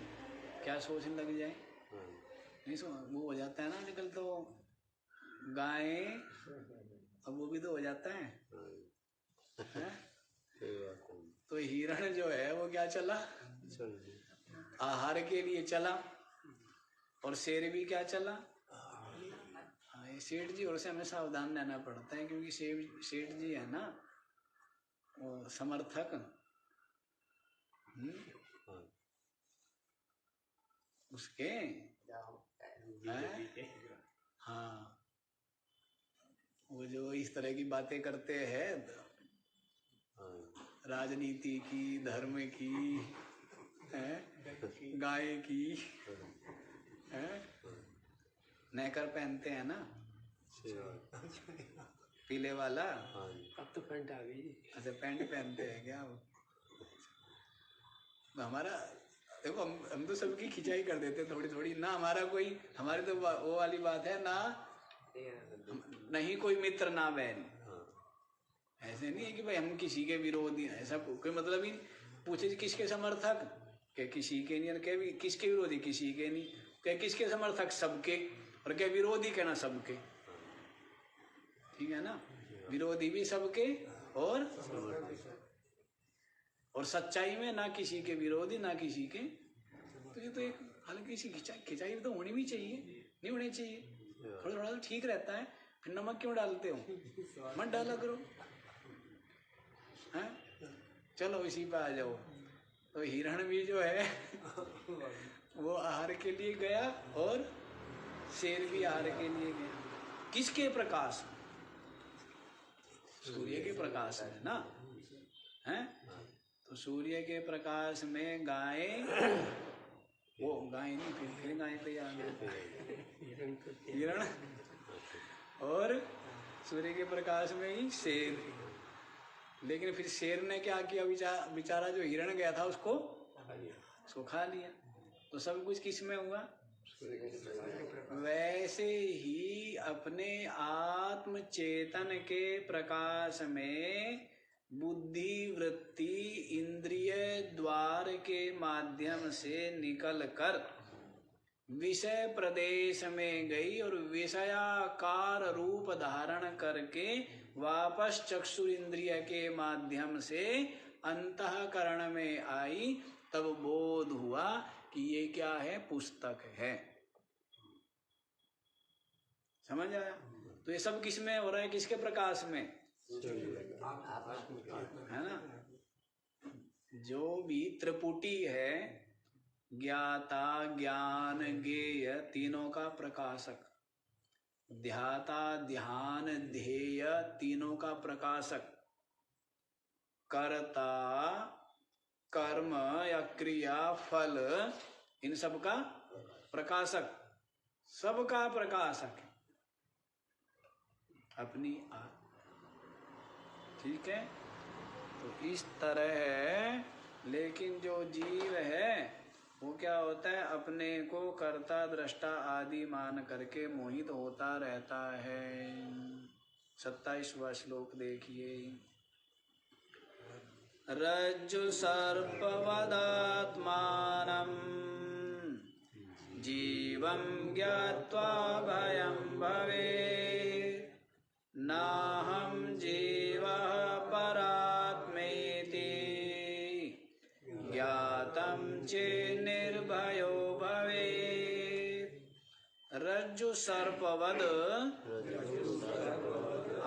क्या सोचने लग जाए, नहीं वो हो जाता है ना आजकल तो गाय, अब वो भी तो हो जाता है। तो हिरण जो है वो क्या चला? आहार के लिए चला, और शेर भी क्या चला? सेठ जी और से हमें सावधान रहना पड़ता है, क्योंकि सेठ जी है ना वो समर्थक, उसके हाँ, वो जो इस तरह की बातें करते हैं, राजनीति की, धर्म की, गाय की, नेकर पहनते हैं ना पीले वाला। अब तो पैंट आ गई। अच्छा, पैंट पहनते हैं क्या? हमारा देखो, हम तो सबकी खिंचाई कर देते थोड़ी थोड़ी ना। हमारा कोई, हमारी तो वो वाली बात है ना, नहीं कोई मित्र ना बैरी। ऐसे नहीं है कि भाई हम किसी के विरोधी, ऐसा कोई मतलब ही। पूछे किसके समर्थक, क्या किसी के नहीं, क्या किसके विरोधी, किसी के नहीं, क्या किसके समर्थक, सबके, और क्या विरोधी कहना सबके। ठीक है ना, विरोधी भी सबके और सच्चाई में ना किसी के विरोधी ना किसी के। तो ये तो एक हल्की सी खिंचाई तो होनी भी चाहिए, नहीं होनी चाहिए, थोड़ा थोड़ा ठीक रहता है। फिर नमक क्यों डालते हो, मत डाला करो। हैं, चलो इसी पे आ जाओ। तो हिरण भी जो है वो आहार के लिए गया और शेर भी आहार के लिए गया। किसके प्रकाश? सूर्य के प्रकाश में ना, हैं? तो सूर्य के प्रकाश में गाय, वो गाय नहीं, फिर गाय पे आ गया हिरण, और सूर्य के प्रकाश में ही शेर। लेकिन फिर शेर ने क्या किया, बेचारा जो हिरण गया था उसको खा लिया। तो सब कुछ किस में हुआ? वैसे ही अपने आत्म चेतन के प्रकाश में बुद्धि वृत्ति इंद्रिय द्वार के माध्यम से निकल कर विषय प्रदेश में गई और विषयाकार रूप धारण करके वापस चक्षु इंद्रिय के माध्यम से अंतःकरण में आई। तब बोध हुआ कि ये क्या है, पुस्तक है। समझ आया? तो ये सब किस में हो रहा है, किसके प्रकाश में? है ना। जो भी त्रिपुटी है, ज्ञाता ज्ञान ज्ञेय तीनों का प्रकाशक, ध्याता ध्यान ध्येय तीनों का प्रकाशक, कर्ता कर्म या क्रिया फल इन सब का प्रकाशक, सबका प्रकाशक अपनी ठीक है। तो इस तरह है। लेकिन जो जीव है वो क्या होता है, अपने को कर्ता दृष्टा आदि मान करके मोहित होता रहता है। 27वां श्लोक देखिए। रज्जु सर्पवदात्मानं जीवं ज्ञात्वा भयं भवेत्, नाहं जीवः परात्मेति ज्ञातं चेन्निर्भयो भवेत्। रज्जु सर्पवद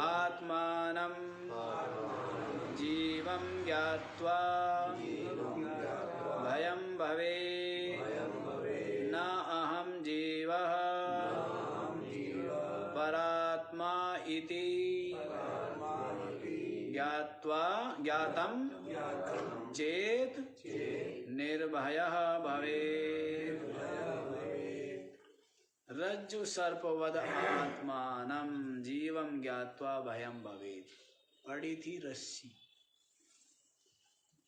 आत्मानं जीवं ज्ञात्वा भयं भवेत्, न अहं जीवः परात्मा इति ज्ञातं चेत् निर्भयः भवेत्। रज्जु सर्पवद आत्मानं जीवं ज्ञात्वा भयं भवेत्। पड़ी थी रस्सी,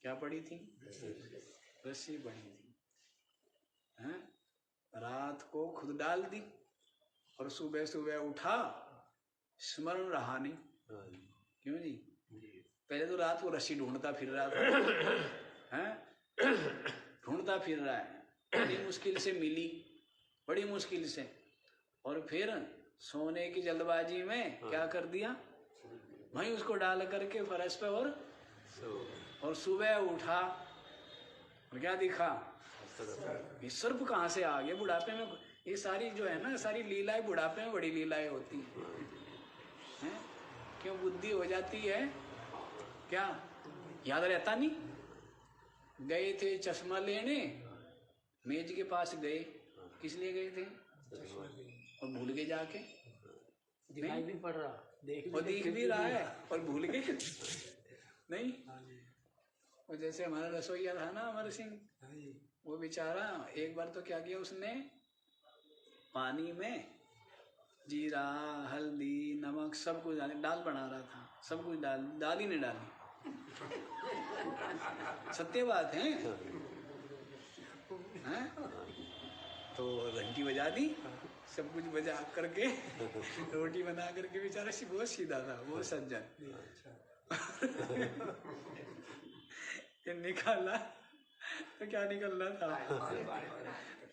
क्या पड़ी थी? रस्सी पड़ी थी, हैं? रात को खुद डाल दी और सुबह सुबह उठा, स्मरण रहा नहीं। क्यों जी? पहले तो रात को रस्सी ढूंढता फिर रहा था, हैं? ढूंढता फिर रहा है, बड़ी मुश्किल से मिली, बड़ी मुश्किल से। और फिर सोने की जल्दबाजी में क्या कर दिया, वहीं उसको डाल करके फर्श पे, और सुबह उठा और क्या दिखा, ये सर्प कहाँ से आ गया बुढ़ापे में। ये सारी जो है ना, सारी लीलाएं बुढ़ापे में बड़ी लीलाएं होती हैं। क्यों? बुद्धि हो जाती है, क्या याद रहता नहीं। गए थे चश्मा लेने, मेज के पास गए, किस लिए गए थे और भूल गए जाके? दिखाई भी पड़ रहा, और दिख भी रहा है और भूल गए नहीं। और जैसे हमारा रसोईया था ना अमर सिंह, वो बेचारा एक बार तो क्या किया उसने, पानी में जीरा हल्दी नमक सब कुछ डाल, दाल बना रहा था, सब कुछ दाल ही नहीं डाली। सत्य बात है हैं? तो घंटी बजा दी, सब कुछ बजा करके रोटी बना करके बेचारा बहुत सीधा था वो सज्जन। ये निकाला तो क्या निकल रहा था,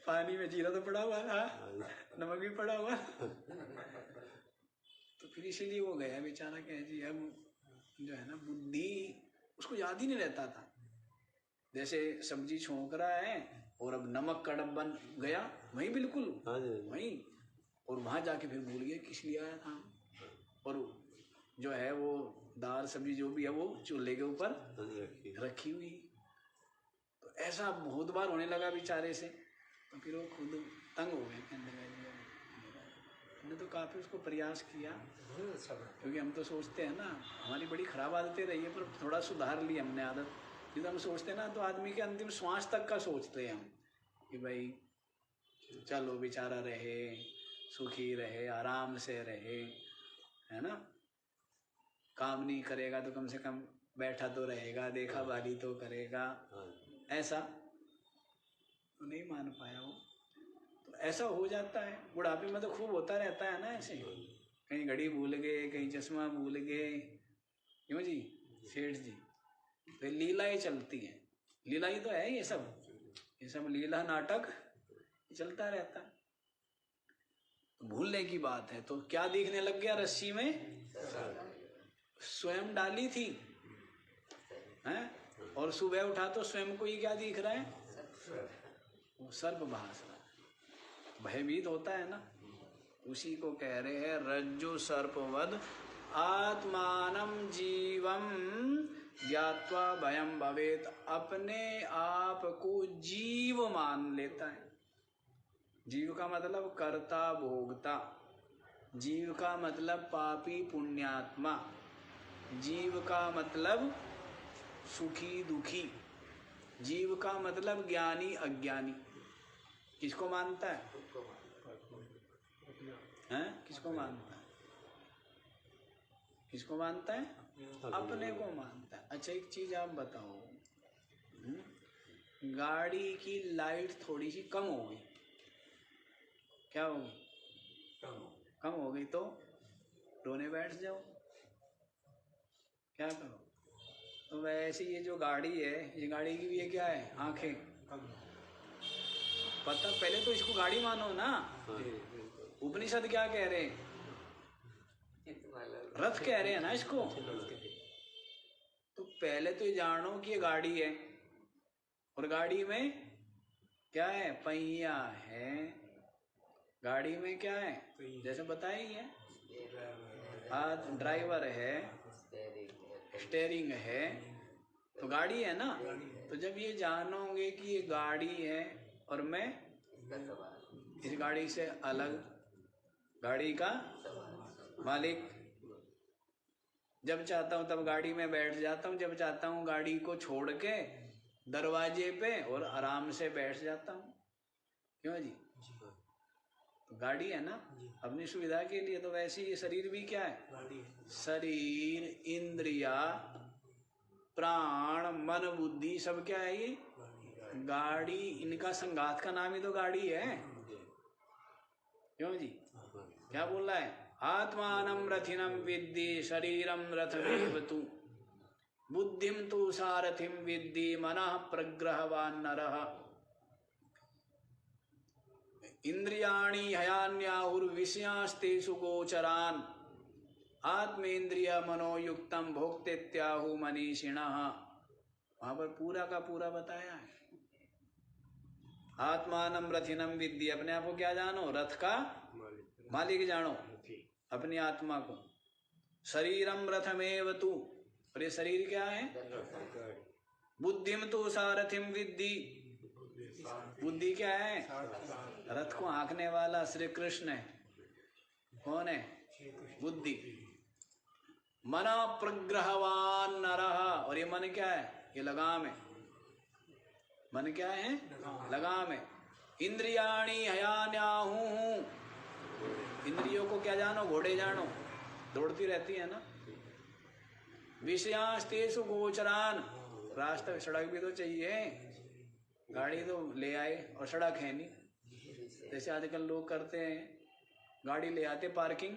पानी में जीरा तो पड़ा हुआ था, नमक भी पड़ा हुआ। तो फिर इसीलिए वो गया बेचारा, कह जी अब जो है ना बुद्धि उसको याद ही नहीं रहता था। जैसे सब्जी छोंक रहा है और अब नमक का डब्बा गया वहीं, बिल्कुल वहीं, और वहां जाके फिर भूल गया किस लिए आया था। और जो है वो दाल सब्जी जो भी है वो चूल्हे के ऊपर रखी हुई। तो ऐसा बहुत बार होने लगा बेचारे से, तो फिर वो खुद तंग हो गए, कहने लगे हमने तो काफी उसको प्रयास किया, क्योंकि हम तो सोचते हैं ना हमारी बड़ी खराब आदतें रही है, पर थोड़ा सुधार ली हमने आदत। फिर हम सोचते हैं ना तो आदमी के अंतिम श्वास तक का सोचते हैं हम कि भाई चलो बेचारा रहे, सुखी रहे, आराम से रहे, है ना, काम नहीं करेगा तो कम से कम बैठा तो रहेगा, देखा बाली तो करेगा। ऐसा तो नहीं मान पाया वो, तो ऐसा हो जाता है। बुढ़ापे में तो खूब होता रहता है ना ऐसे, कहीं घड़ी भूल गए, कहीं चश्मा भूल गए, क्यों जी सेठ जी। तो लीलाएं चलती हैं, लीला ही तो है ये सब लीला नाटक चलता रहता है। तो भूलने की बात है तो क्या दिखने लग गया रस्सी में, स्वयं डाली थी हैं, और सुबह उठा तो स्वयं को ही क्या दिख रहा है, वो सर्प भास रहा है, भयभीत होता है ना। उसी को कह रहे हैं रज्जु सर्पवद आत्मानं जीवम ज्ञात्वा भयं भवेत। अपने आप को जीव मान लेता है। जीव का मतलब कर्ता भोगता, जीव का मतलब पापी पुण्यात्मा, जीव का मतलब सुखी दुखी, जीव का मतलब ज्ञानी अज्ञानी। किसको मानता है? हैं? किसको मानता है? किसको मानता है? अपने को मानता है। अच्छा एक चीज आप बताओ, गाड़ी की लाइट थोड़ी सी कम हो गई, क्या होगी? कम हो गई तो रोने बैठ जाओ, क्या करो? तो वैसे ये जो गाड़ी है, ये गाड़ी की भी ये क्या है, आंखें। पता पहले तो इसको गाड़ी मानो ना। उपनिषद क्या कह रहे हैं? रथ कह रहे हैं ना इसको। तो पहले तो ये जानो कि ये गाड़ी है, और गाड़ी में क्या है, पहिया है। गाड़ी में क्या है, जैसे बताया ही है, हाथ ड्राइवर है, स्टेयरिंग है, तो गाड़ी है ना। तो जब ये जानोगे कि ये गाड़ी है और मैं इस गाड़ी से अलग, गाड़ी का मालिक, जब चाहता हूँ तब गाड़ी में बैठ जाता हूँ, जब चाहता हूँ गाड़ी को छोड़ के दरवाजे पे और आराम से बैठ जाता हूँ, क्यों जी? तो गाड़ी है ना अपनी सुविधा के लिए। तो वैसे ये शरीर भी क्या है, शरीर इंद्रिया प्राण मन बुद्धि सब क्या है, ये गाड़ी। इनका संघात का नाम ही तो गाड़ी है, क्यों जी? क्या बोल रहा है? आत्मानं रथिनं विद्धि शरीरं रथमेव तु बुद्धिं तु सारथिं विद्धि मनः प्रग्रहवान् नरः। इंद्रियाणि हयान्याहुर्विषयांस्तेषु गोचरान् आत्मेन्द्रिय मनोयुक्तं भोक्तेत्याहु मनीषिणः। वहां पर पूरा का पूरा बताया है। आत्मानं रथिनं विद्धि, अपने आप को क्या जानो, रथ का मालिक जानो अपनी आत्मा को। शरीरम रथमेव तु, और ये शरीर क्या है, बुद्धिम तो सारथिम विद्धि, बुद्धि क्या है? रथ को हाँकने वाला श्री कृष्ण है। कौन है? बुद्धि। मन प्रग्रहवान नरः, और ये मन क्या है? ये लगाम है। मन क्या है? लगाम है। इंद्रियाणि हयान्याहुः, इंद्रियों को क्या जानो? घोड़े जानो, दौड़ती रहती है ना। विषयांस्तेषु गोचरान, रास्ता सड़क भी तो चाहिए, गाड़ी तो ले आए और सड़क है नहीं। जैसे आजकल लोग करते हैं, गाड़ी ले आते, पार्किंग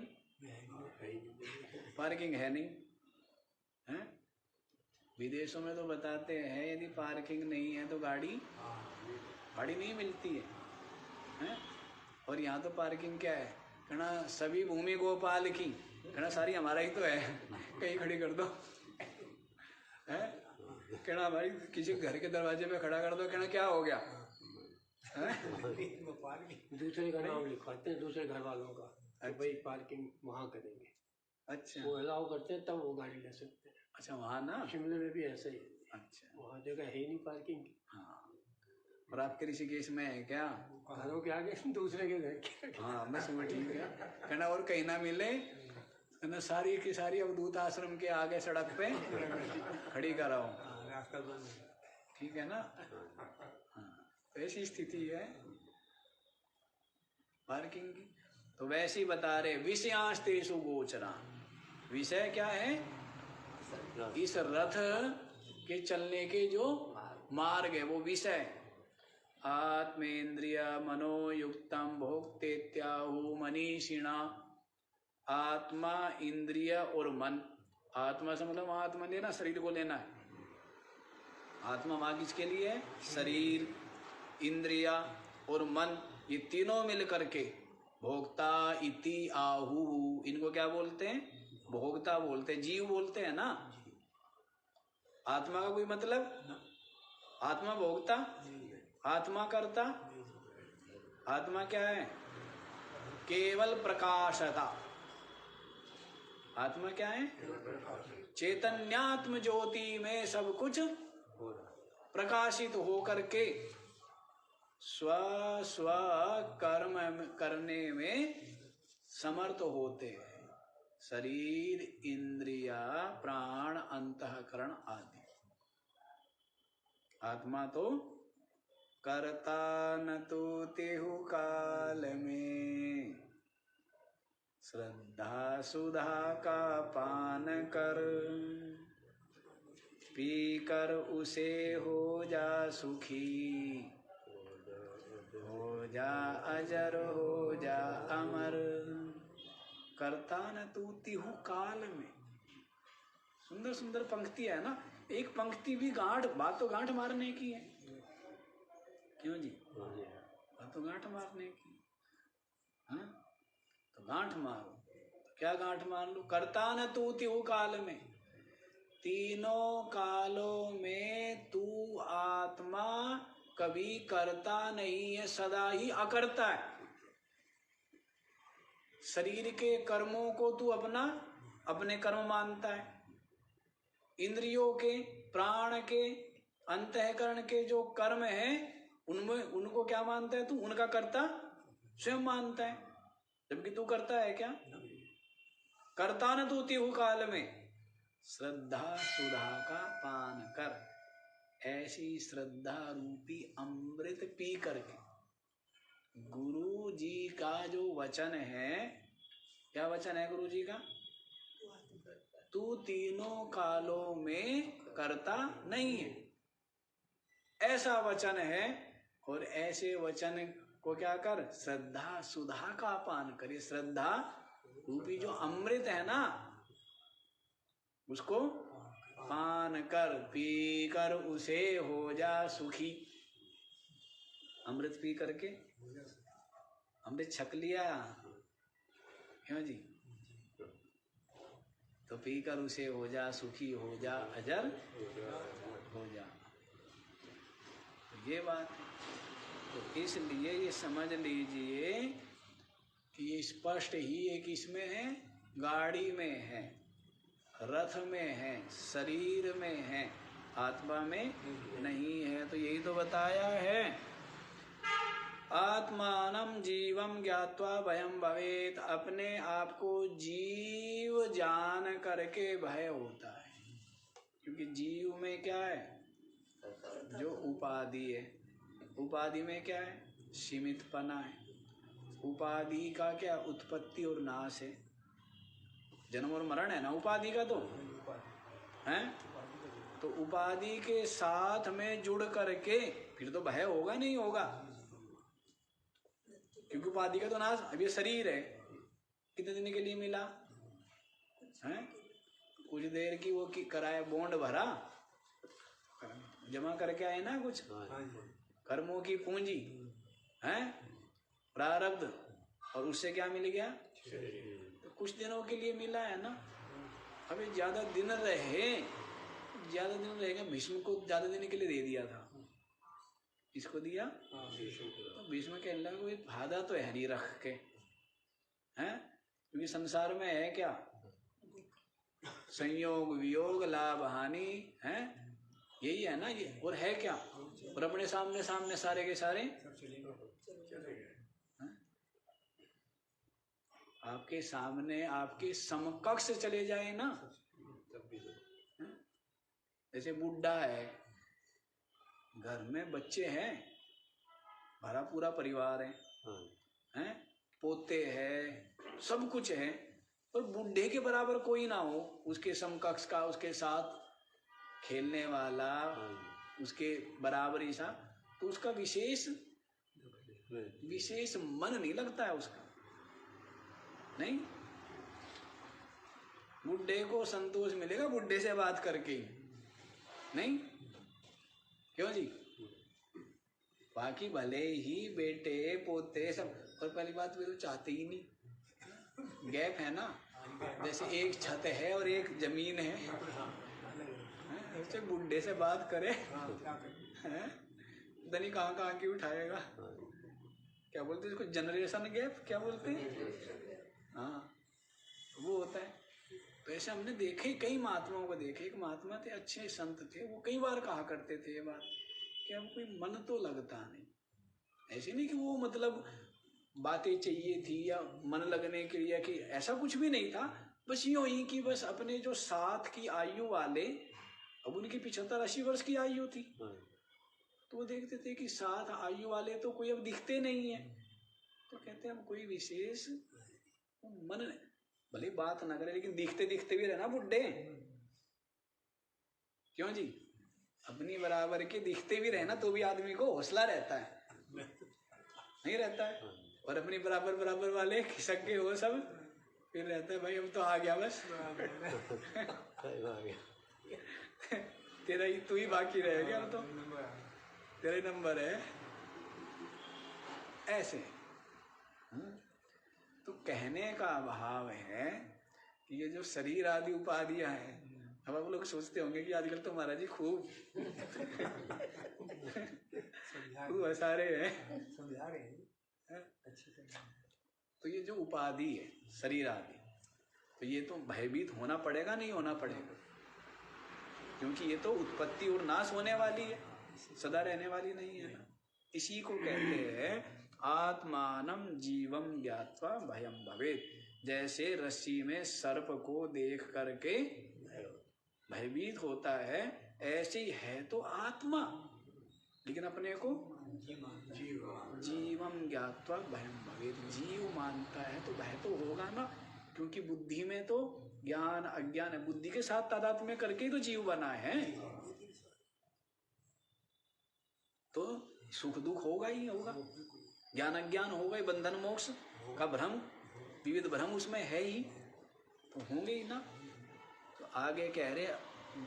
है नहीं है। विदेशों में तो बताते हैं यदि पार्किंग नहीं है तो गाड़ी नहीं मिलती है। और यहाँ तो पार्किंग क्या है? कहना सभी भूमि गोपाल की, कहना सारी हमारा ही तो है, कहीं खड़ी कर दो है। कहना भाई किसी घर के दरवाजे पे खड़ा कर दो, कहना क्या हो गया है? दूसरे का नाम लिखवाते हैं, दूसरे घर वालों का। अच्छा। भाई पार्किंग वहाँ करेंगे। अच्छा, वो अलाउ करते हैं तब वो गाड़ी ले सकते हैं। अच्छा, वहाँ ना शिमले में भी ऐसे ही। अच्छा, वहाँ जगह है ही नहीं पार्किंग की। हाँ, और आपके ऋषिकेश में है क्या? घरों के आगे, दूसरे के घर के। हाँ, बस वो ठीक है। कहना और कहीं ना मिले, कहना सारी की सारी अवधूत आश्रम के आगे सड़क पे खड़ी कराओ, रास्ता बंद, ठीक है ना। हाँ, ऐसी स्थिति है पार्किंग की। तो वैसे ही बता रहे, विषयांस्तेषु गोचरान, विषय क्या है? इस रथ के चलने के जो मार्ग है वो विषय। आत्मेन्द्रिय मनोयुक्तम भोक्तेत्याहु मनीषिणा, आत्मा, इंद्रिय और मन। आत्मा से मतलब आत्मा लेना, शरीर को लेना है। आत्मा वहां किसके लिए है? शरीर, इंद्रिया और मन, ये तीनों मिल करके भोक्ता इति आहु, इनको क्या बोलते हैं? भोक्ता बोलते हैं, जीव बोलते हैं ना। आत्मा का कोई मतलब? आत्मा भोक्ता, आत्मा कर्ता। आत्मा क्या है? केवल प्रकाशता। आत्मा क्या है? चैतन्यात्म ज्योति में सब कुछ प्रकाशित हो करके स्व स्व कर्म करने में समर्थ होते हैं। शरीर, इंद्रिया, प्राण, अंतःकरण आदि। आत्मा तो करता न तो तेहु काल में, श्रद्धा सुधा का पान कर, पी कर उसे हो जा सुखी, हो जा अजर, हो जा अमर। करता न तू तिहु काल में। सुंदर सुंदर पंक्ति है ना। एक पंक्ति भी बात तो गांठ मारने की है, क्यों जी? बात तो गांठ मारने की। हाँ, तो गांठ मारो। तो क्या गांठ मार लो? करता न तू तिहु काल में, तीनों कालों में तू आत्मा कभी करता नहीं है, सदा ही अकर्ता है। शरीर के कर्मों को तू अपने कर्म मानता है। इंद्रियों के, प्राण के, अंतःकरण के जो कर्म है उनमें उनको क्या मानता है तू? उनका कर्ता स्वयं मानता है, जबकि तू करता है क्या? करता न तू तिहु काल में, श्रद्धा सुधा का पान कर। ऐसी श्रद्धा रूपी अमृत पी करके, गुरु जी का जो वचन है, क्या वचन है गुरु जी का? तू तीनों कालों में करता नहीं है, ऐसा वचन है। और ऐसे वचन को क्या कर? श्रद्धा सुधा का पान करे। श्रद्धा रूपी जो अमृत है ना, उसको पान कर, पी कर उसे हो जा सुखी। अमृत पी करके, अमृत छक लिया, क्यों जी? तो पी कर उसे हो जा सुखी, हो जा अजर, हो जा। तो ये बात है। तो इसलिए ये समझ लीजिए कि ये स्पष्ट ही एक इसमें है, गाड़ी में है, रथ में है, शरीर में है, आत्मा में नहीं है। तो यही तो बताया है आत्मानं जीवम ज्ञात्वा भयम भवेत, अपने आप को जीव जान करके भय होता है। क्योंकि जीव में क्या है, जो उपाधि है, उपाधि में क्या है, सीमितपना है। उपाधि का क्या, उत्पत्ति और नाश है, जन्म और मरण है ना उपाधि का, तो है। तो उपाधि के साथ में जुड़ करके फिर तो भय होगा नहीं होगा, क्योंकि उपाधि का तो नाश। अब ये शरीर है, कितने दिन के लिए मिला है, कुछ देर की वो की कराए, बॉन्ड भरा, जमा करके आए ना कुछ कर्मों की पूंजी है, प्रारब्ध, और उससे क्या मिल गया, तो कुछ दिनों के लिए मिला है ना। अभी ज्यादा दिन रहे, ज्यादा दिन रहेगा, भीष्म को ज्यादा दिन के लिए दे दिया था, इसको दिया तो भीष्म के अल्लाह कोई फायदा तो है नहीं रख के, हैं। क्योंकि संसार में है क्या, संयोग वियोग लाभ हानि है, यही है ना ये, और है क्या, और अपने सामने सामने सारे के सारे आपके सामने, आपके समकक्ष चले जाए ना। जैसे बुढ़ा है, घर में बच्चे हैं, भरा पूरा परिवार है, हैं, पोते हैं, सब कुछ है, पर बुढ़े के बराबर कोई ना हो, उसके समकक्ष का, उसके साथ खेलने वाला, उसके बराबरी सा, तो उसका विशेष मन नहीं लगता है उसका, नहीं। बुढ़े को संतोष मिलेगा बुढ़े से बात करके, नहीं, क्यों जी। बाकी भले ही बेटे पोते सब, और पहली बात वे तो चाहते ही नहीं, गैप है ना, जैसे एक छत है और एक जमीन है, बुढ़े से बात करे, धनी कहाँ की उठाएगा, क्या बोलते हैं इसको, जनरेशन गैप क्या बोलते हैं, हाँ वो होता है। तो ऐसे हमने देखे, कई महात्माओं को देखे, एक महात्मा थे, अच्छे संत थे, वो कई बार कहा करते थे ये बात कि अब कोई मन तो लगता नहीं, ऐसे नहीं कि वो मतलब बातें चाहिए थी या मन लगने के लिए, कि ऐसा कुछ भी नहीं था, बस यूं ही कि बस अपने जो साथ की आयु वाले, अब उनकी 75-80 वर्ष की आयु थी, तो वो देखते थे कि साथ आयु वाले तो कोई अब दिखते नहीं है, तो कहते हैं हम कोई विशेष मन, भले बात ना करे लेकिन दिखते दिखते भी रहना बुड्ढे, क्यों जी, अपनी बराबर के दिखते भी रहना तो भी आदमी को हौसला रहता है, नहीं रहता है। और अपनी बराबर वाले खिसक के हो सब, फिर रहता है भाई अब तो आ गया बस तेरा ही, तू ही बाकी रह गया, अब तो तेरे नंबर है, ऐसे। तो कहने का भाव है कि ये जो शरीर आदि उपाधियां हैं, अब आप लोग सोचते होंगे कि आजकल तो महाराज जी खूब हंसा रहे हैं, तो ये जो उपाधि है शरीर आदि, तो ये तो भयभीत होना पड़ेगा, नहीं होना पड़ेगा, क्योंकि ये तो उत्पत्ति और नाश होने वाली है, सदा रहने वाली नहीं है ना। इसी को कहते हैं आत्मानं जीवम ज्ञात्वा भयम भवेत। जैसे रस्सी में सर्प को देख करके भयभीत होता है, ऐसे ही है तो आत्मा, लेकिन अपने को जीवम ज्ञात्वा भयम भवेत, जीव मानता है तो भय तो होगा ना, क्योंकि बुद्धि में तो ज्ञान अज्ञान है, बुद्धि के साथ तादात्म्य करके ही तो जीव बना है, तो सुख दुख होगा ही होगा, ज्ञान अज्ञान होगा, बंधन मोक्ष का भ्रम, विविध भ्रम उसमें है ही, तो होंगे ही ना। तो आगे कह रहे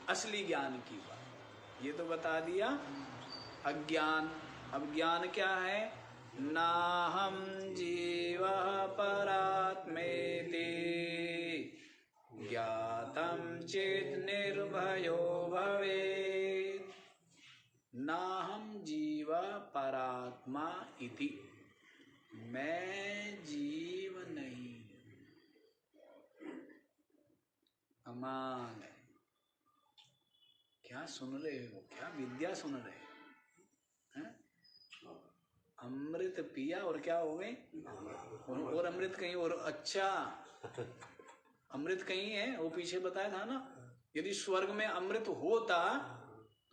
असली ज्ञान की बात, ये तो बता दिया अज्ञान। अब ज्ञान क्या है, नाहम जीव परात्मेति ज्ञातम चेत निर्भयो भवेत्। नाहम जीव परात्मा इति, मैं जीव नहीं, अमान है। क्या सुन रहे हो, क्या विद्या सुन रहे हैं? अमृत पिया और क्या हो गए, और अमृत कहीं और। अच्छा, अमृत कहीं है, वो पीछे बताया था ना। यदि स्वर्ग में अमृत होता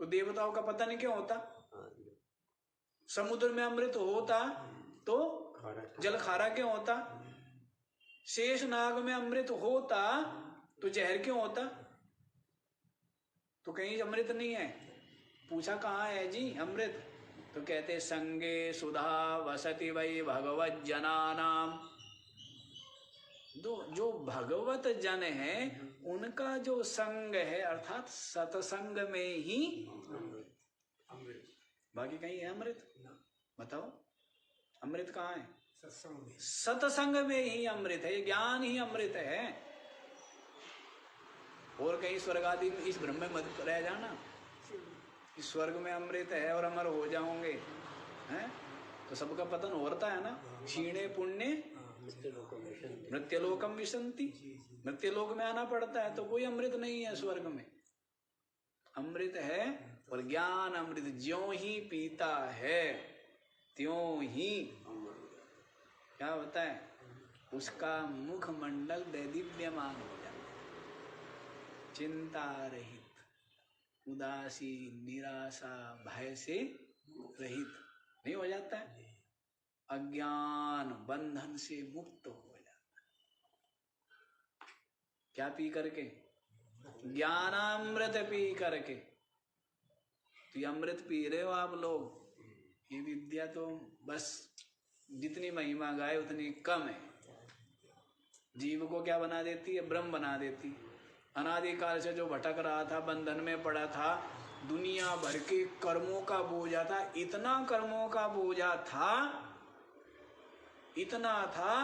तो देवताओं का पता नहीं क्यों होता। समुद्र में अमृत होता तो जल खारा क्यों होता। शेष नाग में अमृत होता तो जहर क्यों होता। तो कहीं अमृत नहीं है। पूछा कहाँ है जी अमृत, तो कहते संगे सुधा वसति वै भगवत जनानाम। जो भगवत जन है उनका जो संग है, अर्थात सत्संग में ही बाकी कहीं है अमृत। बताओ अमृत कहाँ है, सत्संग में ही अमृत है, ज्ञान ही अमृत है। और कहीं स्वर्ग आदि में इस ब्रह्म में मत रह जाना, इस स्वर्ग में अमृत है और अमर हो जाओगे, हैं? तो सबका पतन होता है ना। क्षीणे पुण्य मृत्युलोकम विशंति, मृत्युलोक में आना पड़ता है। तो कोई अमृत नहीं है स्वर्ग में, अमृत है। और ज्ञान अमृत ज्यों ही पीता है त्यों ही क्या होता है, उसका मुखमंडल दैदीप्यमान हो जाता है, चिंता रहित, उदासी निराशा भय से रहित नहीं हो जाता है, अज्ञान बंधन से मुक्त हो जाता है। क्या पी करके, ज्ञानामृत पी करके। तो ये अमृत पी रहे हो आप लोग, ये विद्या तो बस जितनी महिमा गाए उतनी कम है। जीव को क्या बना देती है, ब्रह्म बना देती। अनादिकाल से जो भटक रहा था, बंधन में पड़ा था, दुनिया भर के कर्मों का बोझा था, इतना कर्मों का बोझा था, इतना था,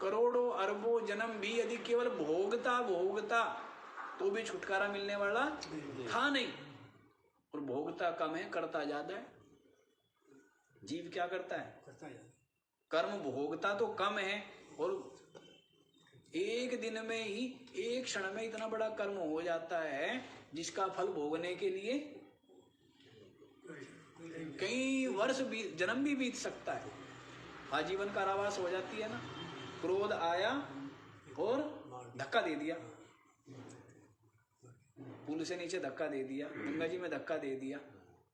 करोड़ों अरबों जन्म भी यदि केवल भोगता तो भी छुटकारा मिलने वाला था नहीं। और भोगता कम है, करता ज्यादा है। जीव क्या करता है, कर्म भोगता तो कम है, और एक दिन में ही, एक क्षण में इतना बड़ा कर्म हो जाता है जिसका फल भोगने के लिए कई वर्ष जन्म भी बीत सकता है। आजीवन कारावास हो जाती है ना। क्रोध आया और धक्का दे दिया, पुल से नीचे धक्का दे दिया, गंगा जी में धक्का दे दिया,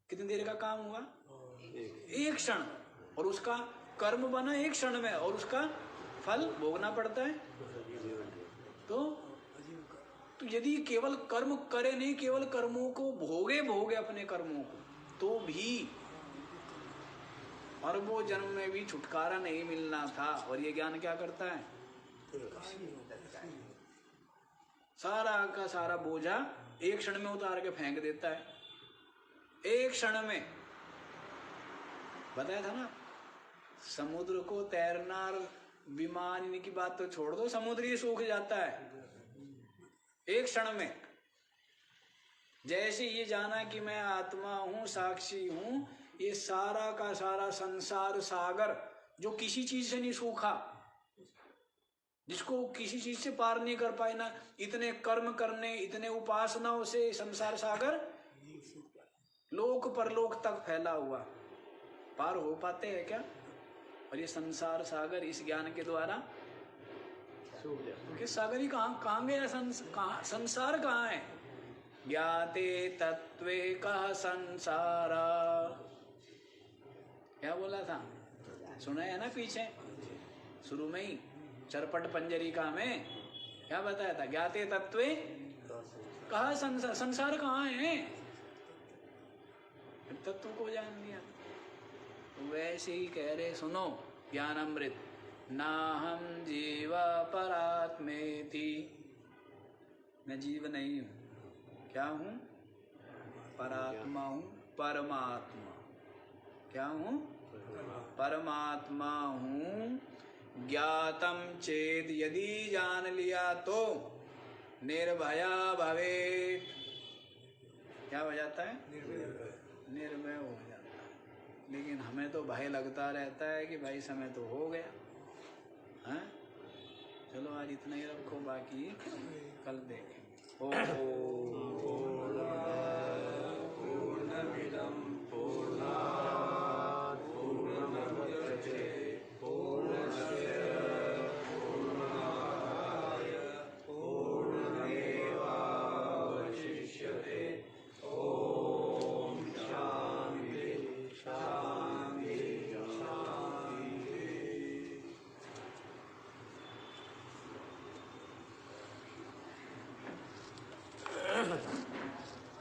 कितनी देर का काम हुआ, एक क्षण। और उसका कर्म बना एक क्षण में, और उसका फल भोगना पड़ता है। तो यदि केवल कर्म करे नहीं, केवल कर्मों को भोगे अपने कर्मों को, तो भी अरबों जन्म में भी छुटकारा नहीं मिलना था। और ये ज्ञान क्या करता है, सारा का सारा बोझा एक क्षण में उतार के फेंक देता है, एक क्षण में। बताया था ना, समुद्र को तैरना, विमान की बात तो छोड़ दो, समुद्र ही सूख जाता है एक क्षण में। जैसे ये जाना कि मैं आत्मा हूं, साक्षी हूं, ये सारा का सारा संसार सागर जो किसी चीज से नहीं सूखा, जिसको किसी चीज से पार नहीं कर पाए ना, इतने कर्म करने, इतने उपासनाओं से संसार सागर लोक परलोक तक फैला हुआ, पार हो पाते हैं क्या? और ये संसार सागर इस ज्ञान के द्वारा, क्योंकि सागर ही कहाँ गया, संसार कहाँ है? ज्ञाते तत्वे कह संसारा, क्या बोला था, सुना है ना पीछे शुरू में ही चरपट पंजरिका में क्या बताया था? ज्ञाते तत्वे कहा संसार, संसार कहाँ है? तत्व को जान लिया। तो वैसे ही कह रहे, सुनो ज्ञान अमृत, ना हम जीवा परात्मेति, मैं जीव नहीं हूँ, क्या हूँ? परात्मा हूँ, परमात्मा। क्या हूँ? परमात्मा हूँ। ज्ञातम चेत, यदि जान लिया तो निर्भया भवेत, क्या हो जाता है? निर्भय हो जाता है। लेकिन हमें तो भय लगता रहता है कि भाई समय तो हो गया, हैं? चलो आज इतना ही रखो, बाकी कल देखेंगे। ओ